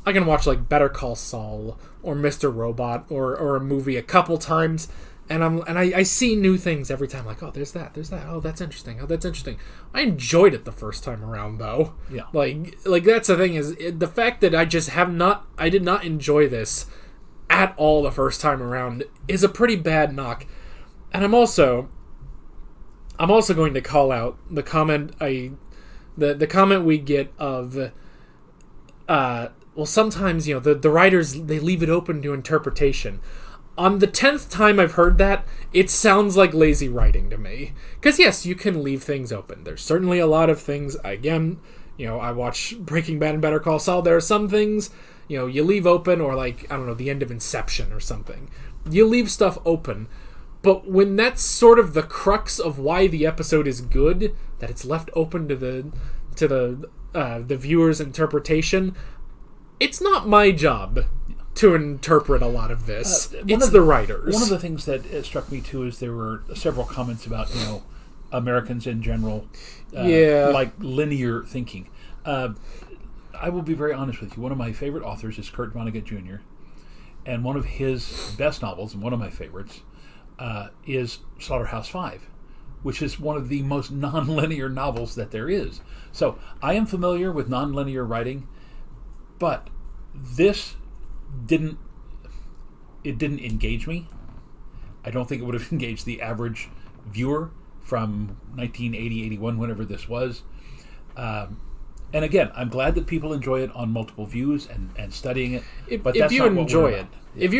I can watch like Better Call Saul or Mr. Robot or a movie a couple times. And I see new things every time. Like, oh, there's that. Oh, that's interesting. I enjoyed it the first time around, though. Yeah. Like that's the thing is the fact that I did not enjoy this at all the first time around is a pretty bad knock. And I'm also going to call out the comment the comment we get of well, sometimes the writers, they leave it open to interpretation. On the 10th time I've heard that, it sounds like lazy writing to me. Because yes, you can leave things open. There's certainly a lot of things, again, I watch Breaking Bad and Better Call Saul, there are some things, you leave open, or like, I don't know, the end of Inception or something. You leave stuff open. But when that's sort of the crux of why the episode is good, that it's left open to the viewer's interpretation, it's not my job to interpret a lot of this. It's the writers. One of the things that struck me too is there were several comments about Americans in general, like linear thinking. I will be very honest with you. One of my favorite authors is Kurt Vonnegut Jr., and one of his best novels, and one of my favorites, is Slaughterhouse-Five, which is one of the most non-linear novels that there is. So I am familiar with non-linear writing, but this didn't engage me. I don't think it would have engaged the average viewer from 1980, 81, whenever this was. And again, I'm glad that people enjoy it on multiple views and studying it. If you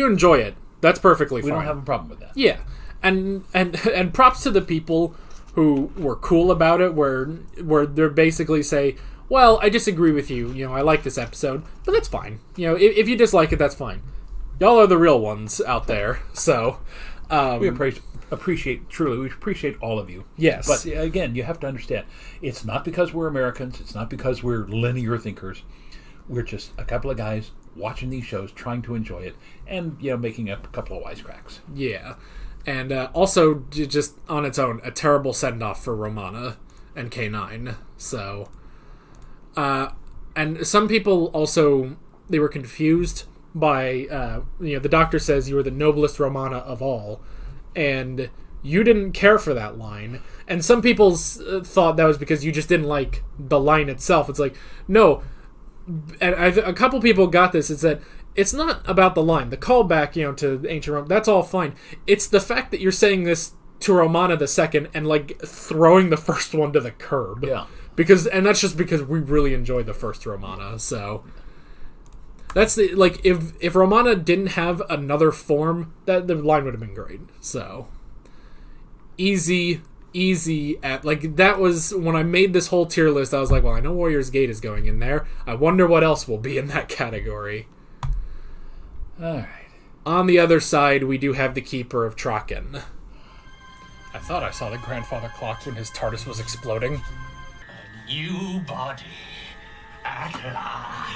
enjoy it, that's perfectly fine. We don't have a problem with that. Yeah, and props to the people who were cool about it, where they're basically say, well, I disagree with you. I like this episode, but that's fine. If you dislike it, that's fine. Y'all are the real ones out there. So we appreciate all of you. Yes, but again, you have to understand, it's not because we're Americans. It's not because we're linear thinkers. We're just a couple of guys watching these shows, trying to enjoy it, and making up a couple of wisecracks. Yeah, and also just on its own, a terrible send off for Romana and K9. So. And some people also, they were confused by, the doctor says you were the noblest Romana of all, and you didn't care for that line. And some people thought that was because you just didn't like the line itself. It's like, no. And a couple people got this. It's that it's not about the line. The callback, to ancient Rome, that's all fine. It's the fact that you're saying this to Romana the second and, like, throwing the first one to the curb. Yeah. And that's just because we really enjoyed the first Romana, so that's the if Romana didn't have another form, that the line would have been great. So easy that was when I made this whole tier list. I was like, well, I know Warrior's Gate is going in there. I wonder what else will be in that category. All right. On the other side, we do have the Keeper of Traken. I thought I saw the grandfather clock when his TARDIS was exploding. New body at last.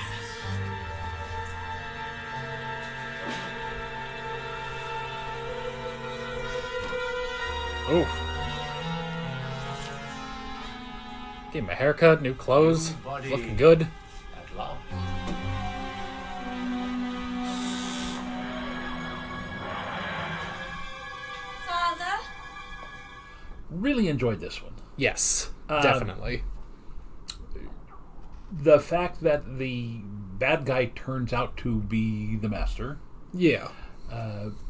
Oof. Gave him a haircut, new clothes, looking good. At last. Father? Really enjoyed this one. Yes, definitely. The fact that the bad guy turns out to be the Master. Yeah.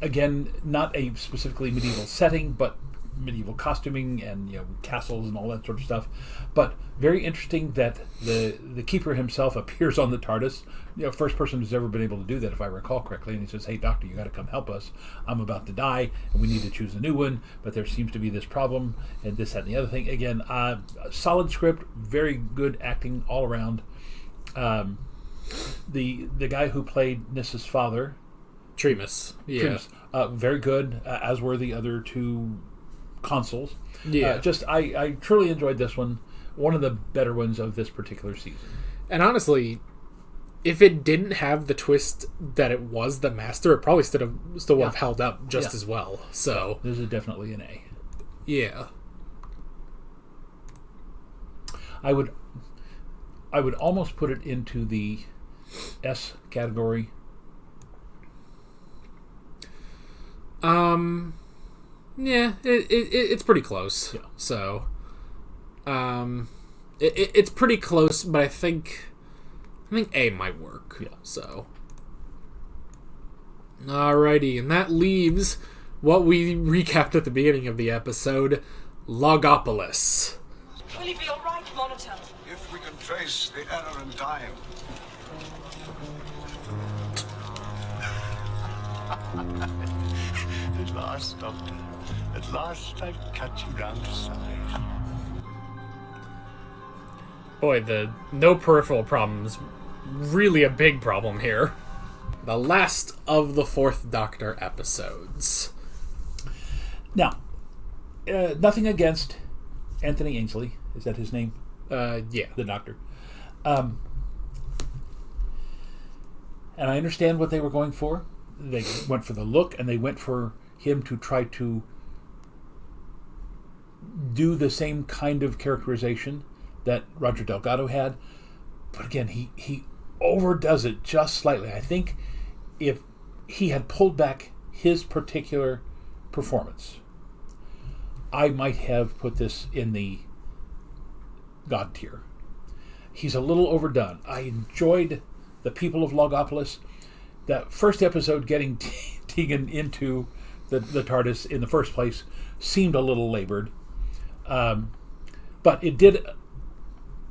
Again, not a specifically medieval setting, but medieval costuming and castles and all that sort of stuff. But very interesting that the Keeper himself appears on the TARDIS. First person who's ever been able to do that, if I recall correctly. And he says, "Hey, Doctor, you got to come help us. I'm about to die, and we need to choose a new one. But there seems to be this problem, and this, that, and the other thing." Again, solid script, very good acting all around. The guy who played Nissa's father, Tremas, very good, as were the other two consuls. Yeah, I truly enjoyed this one. One of the better ones of this particular season. And honestly, if it didn't have the twist that it was the Master, it probably still would have held up just as well. So this is definitely an A. Yeah. I would almost put it into the S category. Yeah, it's pretty close. Yeah. So, it's pretty close, but I think A might work. Yeah. So, alrighty, and that leaves what we recapped at the beginning of the episode, Logopolis. Will he be all right, Monitor? If we can trace the error in time. At last, Doctor. At last I've cut you down to size. Boy, the no peripheral problems really a big problem here. The last of the Fourth Doctor episodes. Now, nothing against Anthony Ainsley. Is that his name? Yeah. The Doctor. And I understand what they were going for. They went for the look, and they went for him to try to do the same kind of characterization that Roger Delgado had. But again, he overdoes it just slightly. I think if he had pulled back his particular performance, I might have put this in the God tier. He's a little overdone. I enjoyed the people of Logopolis. That first episode, getting Tegan into the TARDIS in the first place, seemed a little labored. But it did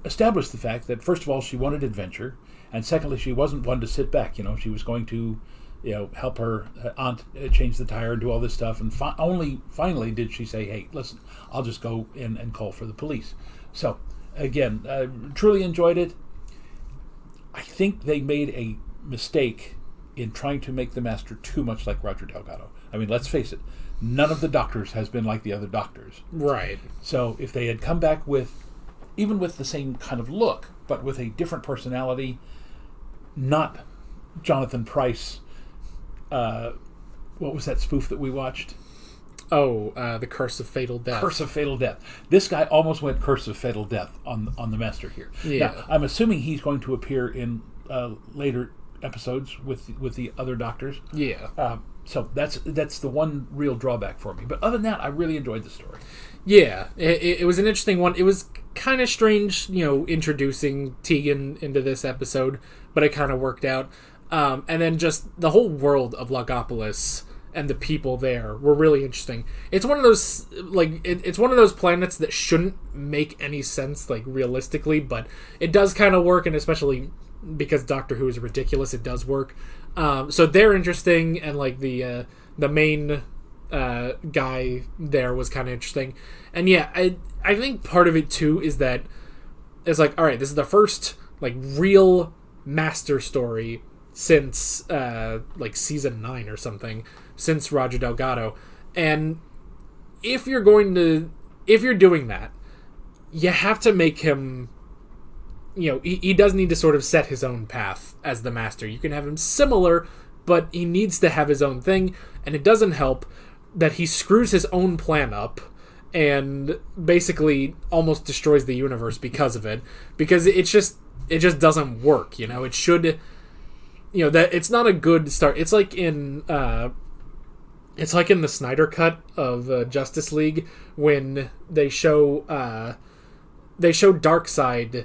establish the fact that, first of all, she wanted adventure, and secondly, she wasn't one to sit back. She was going to help her aunt change the tire and do all this stuff, and only finally did she say, hey, listen, I'll just go in and call for the police. So, again, truly enjoyed it. I think they made a mistake in trying to make the Master too much like Roger Delgado. I mean, let's face it, none of the Doctors has been like the other Doctors. Right. So if they had come back even with the same kind of look, but with a different personality, not Jonathan Pryce, what was that spoof that we watched? Oh, The Curse of Fatal Death. Curse of Fatal Death. This guy almost went Curse of Fatal Death on the Master here. Yeah. Now, I'm assuming he's going to appear in later episodes with the other Doctors. Yeah. So that's the one real drawback for me. But other than that, I really enjoyed the story. Yeah, it was an interesting one. It was kind of strange, introducing Tegan into this episode, but it kind of worked out. And then just the whole world of Logopolis and the people there were really interesting. It's one of those it's one of those planets that shouldn't make any sense realistically, but it does kind of work, and especially because Doctor Who is ridiculous, it does work. So they're interesting, and the main guy there was kind of interesting. And yeah, I think part of it too is that it's all right, this is the first real Master story since season 9 or something, since Roger Delgado. And if you're doing that, you have to make him, he does need to sort of set his own path as the Master. You can have him similar, but he needs to have his own thing, and it doesn't help that he screws his own plan up and basically almost destroys the universe because of it, because it just doesn't work. It should, that it's not a good start. It's like in the Snyder Cut of Justice League, when they show Darkseid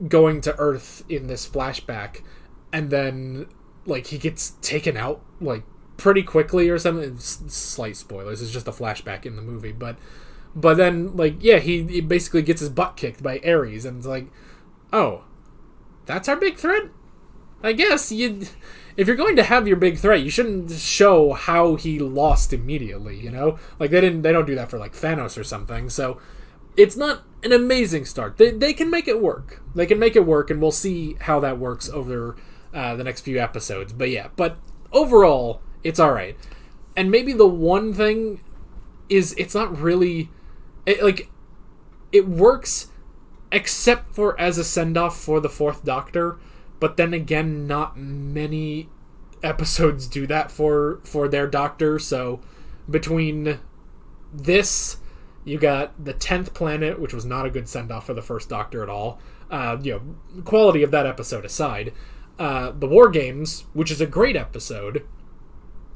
going to Earth in this flashback, and then he gets taken out pretty quickly or something. Slight spoilers, it's just a flashback in the movie, but then he basically gets his butt kicked by Ares, and it's oh, that's our big threat? I guess if you're going to have your big threat, you shouldn't show how he lost immediately, they don't do that for Thanos or something. So it's not an amazing start. They can make it work. They can make it work, and we'll see how that works over the next few episodes. But overall, it's all right. And maybe the one thing is it's not really it works except for as a send-off for the Fourth Doctor, but then again, not many episodes do that for their Doctor. So between this, you got the 10th Planet, which was not a good send-off for the first Doctor at all. Quality of that episode aside. The War Games, which is a great episode,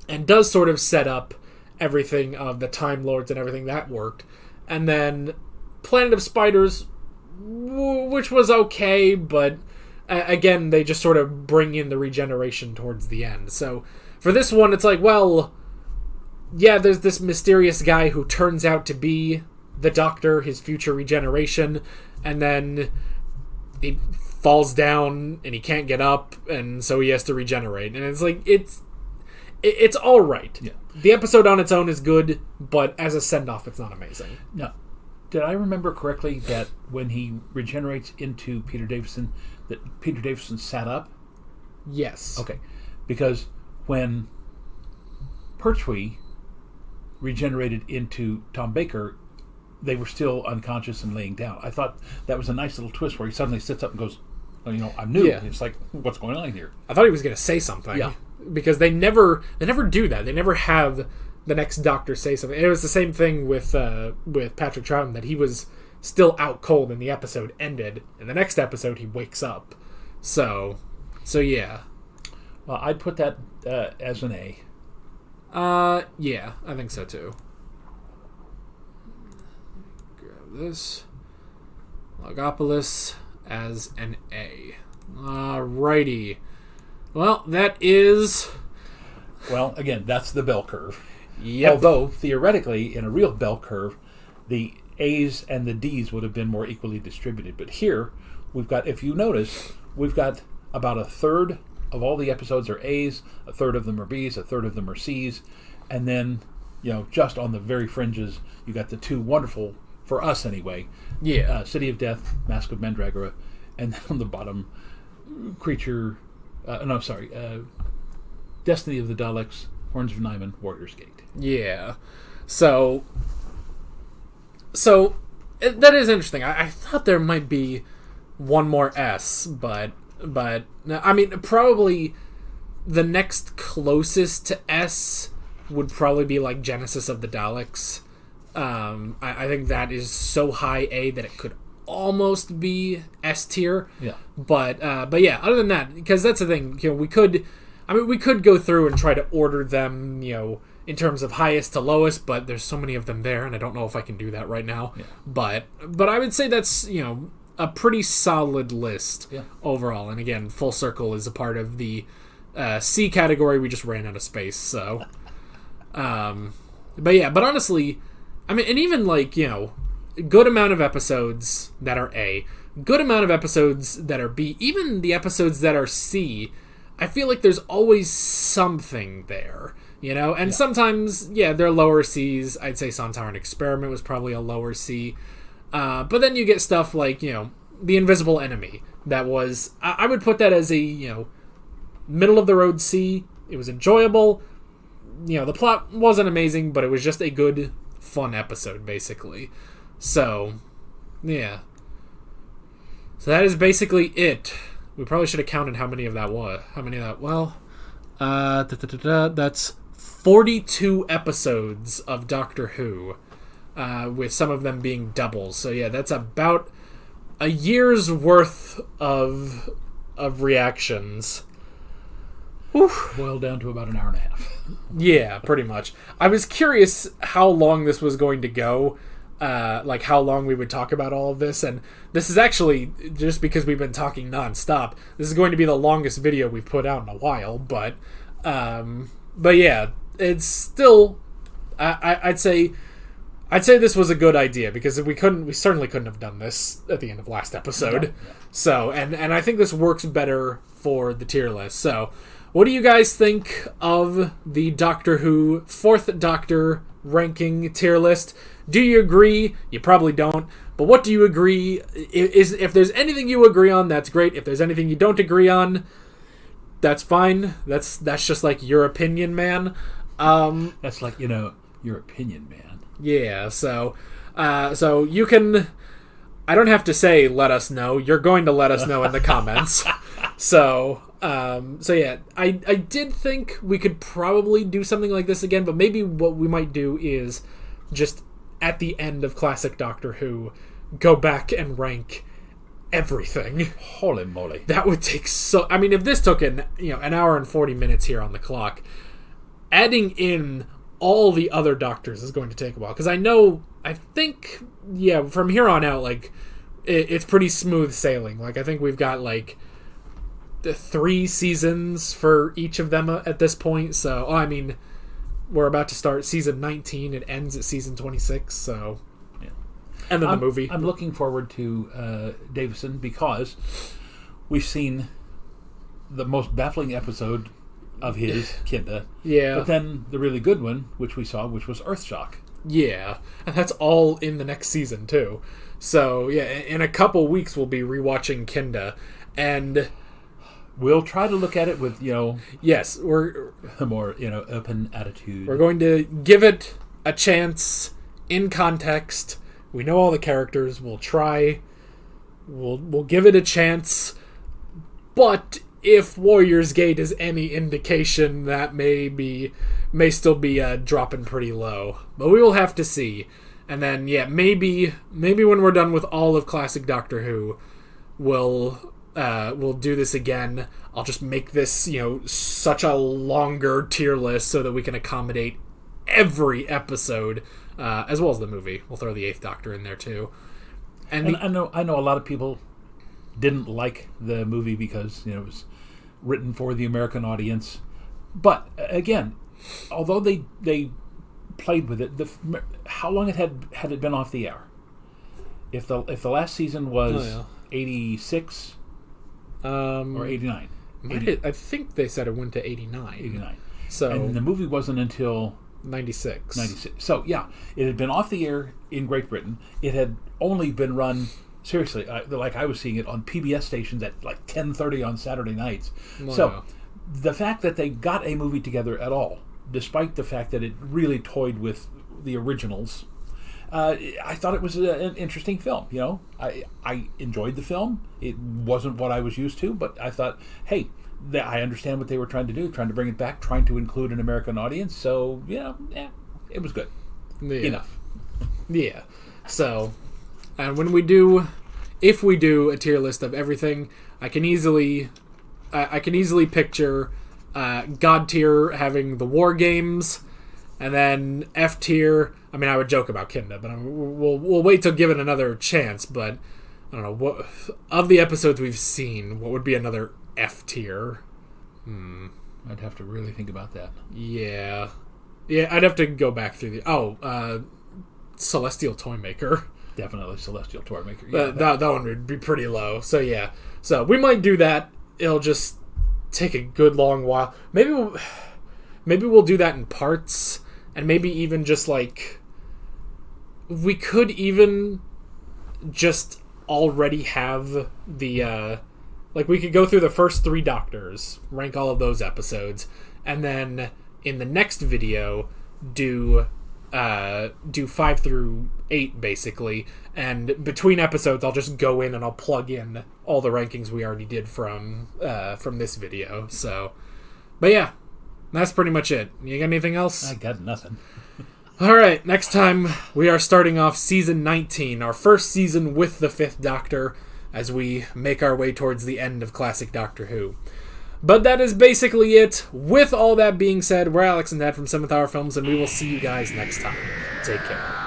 and does sort of set up everything of the Time Lords and everything that worked. And then Planet of Spiders, which was okay, but again, they just sort of bring in the regeneration towards the end. So for this one, it's like, well, yeah, there's this mysterious guy who turns out to be the Doctor, his future regeneration, and then he falls down and he can't get up, and so he has to regenerate. And it's like, it's all right. Yeah. The episode on its own is good, but as a send-off, it's not amazing. No. Did I remember correctly that when he regenerates into Peter Davison, that Peter Davison sat up? Yes. Okay. Because when Pertwee regenerated into Tom Baker, they were still unconscious and laying down. I thought that was a nice little twist where he suddenly sits up and goes, oh, I'm new. Yeah. It's like, what's going on here? I thought he was going to say something. Yeah. Because they never do that. They never have the next Doctor say something. And it was the same thing with Patrick Troughton, that he was still out cold and the episode ended. And the next episode, he wakes up. So yeah. Well, I'd put that as an A. Yeah, I think so too. Grab this. Logopolis as an A. Alrighty. Well, that is... Well, again, that's the bell curve. Yep. Although, theoretically, in a real bell curve, the A's and the D's would have been more equally distributed. But here, we've got, if you notice, we've got about a third of all the episodes are A's, a third of them are B's, a third of them are C's, and then, just on the very fringes, you got the two wonderful, for us anyway, City of Death, Mask of Mandragora, and then on the bottom, Destiny of the Daleks, Horns of Nimon, Warrior's Gate. Yeah. So that is interesting. I thought there might be one more S, but I mean, probably the next closest to S would probably be like Genesis of the Daleks. I think that is so high A that it could almost be S tier. Yeah. But yeah, other than that, because that's the thing, we could go through and try to order them, in terms of highest to lowest, but there's so many of them there, and I don't know if I can do that right now. Yeah. But I would say that's, a pretty solid list overall. And again, Full Circle is a part of the C category. We just ran out of space, so. But honestly, I mean, and even like, good amount of episodes that are A, good amount of episodes that are B, even the episodes that are C, I feel like there's always something there, and sometimes, they're lower C's. I'd say Sontaran Experiment was probably a lower C. But then you get stuff like, The Invisible Enemy. That was, I would put that as a, middle of the road C. It was enjoyable. The plot wasn't amazing, but it was just a good, fun episode, basically. So, yeah. So that is basically it. We probably should have counted how many of that was. Well, that's 42 episodes of Doctor Who, with some of them being doubles. So yeah, that's about a year's worth of reactions. Oof. Boiled down to about an hour and a half. Yeah, pretty much. I was curious how long this was going to go. Like how long we would talk about all of this, and this is actually, just because we've been talking nonstop, this is going to be the longest video we've put out in a while, but yeah, it's still, I'd say this was a good idea, because we certainly couldn't have done this at the end of last episode. Yeah. So, and I think this works better for the tier list. So, what do you guys think of the Doctor Who 4th Doctor ranking tier list? Do you agree? You probably don't. But what do you agree? If there's anything you agree on, that's great. If there's anything you don't agree on, that's fine. That's just like your opinion, man. That's like, your opinion, man. Yeah, so you can... I don't have to say let us know. You're going to let us know in the comments. So yeah, I did think we could probably do something like this again, but maybe what we might do is just at the end of Classic Doctor Who, go back and rank everything. Holy moly. That would take so... I mean, if this took an hour and 40 minutes here on the clock, adding in all the other Doctors is going to take a while. Because I think, from here on out, like, it's pretty smooth sailing. Like, I think we've got, like, 3 seasons for each of them at this point. So, I mean, we're about to start season 19. It ends at season 26, so... And then the movie. I'm looking forward to Davison because we've seen the most baffling episode of his, Kinda. Yeah. But then the really good one, which we saw, which was Earthshock. Yeah. And that's all in the next season, too. So, yeah, in a couple weeks we'll be rewatching Kinda. And... we'll try to look at it with, Yes, we're... a more, open attitude. We're going to give it a chance in context. We know all the characters. We'll try. We'll give it a chance. But if Warriors Gate is any indication, that may still be dropping pretty low. But we will have to see. And then, maybe when we're done with all of Classic Doctor Who, we'll do this again. I'll just make this, such a longer tier list so that we can accommodate every episode. As well as the movie. We'll throw the 8th Doctor in there too. And I know a lot of people didn't like the movie because it was written for the American audience. But again, although they played with it, how long had it been off the air? If the last season was 86 or 89, I think they said it went to 89. 89. So and the movie wasn't until 96. So, it had been off the air in Great Britain. It had only been run, seriously, like I was seeing it on PBS stations at like 10:30 on Saturday nights. Wow. So, the fact that they got a movie together at all, despite the fact that it really toyed with the originals, I thought it was an interesting film. I enjoyed the film. It wasn't what I was used to, but I thought, hey, I understand what they were trying to do, trying to bring it back, trying to include an American audience. So, it was good. Yeah. Enough. Yeah. So, and if we do a tier list of everything, I can easily picture God tier having the War Games, and then F tier. I mean, I would joke about Kinda, but we'll wait till give it another chance. But I don't know what of the episodes we've seen, what would be another F tier? I'd have to really think about that. Yeah, I'd have to go back through the Celestial Toymaker. Definitely Celestial Toymaker. Yeah, that one would be pretty low. So so we might do that. It'll just take a good long while. Maybe we'll do that in parts, and maybe even just like we could even just already have the. Like, we could go through the first 3 Doctors, rank all of those episodes, and then in the next video do 5 through 8, basically. And between episodes, I'll just go in and I'll plug in all the rankings we already did from this video. So, but yeah, that's pretty much it. You got anything else? I got nothing. All right, next time we are starting off season 19, our first season with the 5th Doctor, as we make our way towards the end of Classic Doctor Who. But that is basically it. With all that being said, we're Alex and Dad from 7th Hour Films, and we will see you guys next time. Take care.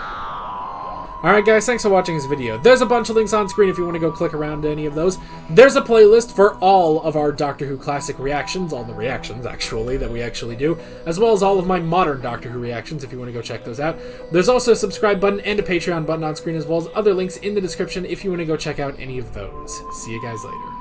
Alright guys, thanks for watching this video. There's a bunch of links on screen if you want to go click around to any of those. There's a playlist for all of our Doctor Who classic reactions, all the reactions actually, that we actually do, as well as all of my modern Doctor Who reactions if you want to go check those out. There's also a subscribe button and a Patreon button on screen, as well as other links in the description if you want to go check out any of those. See you guys later.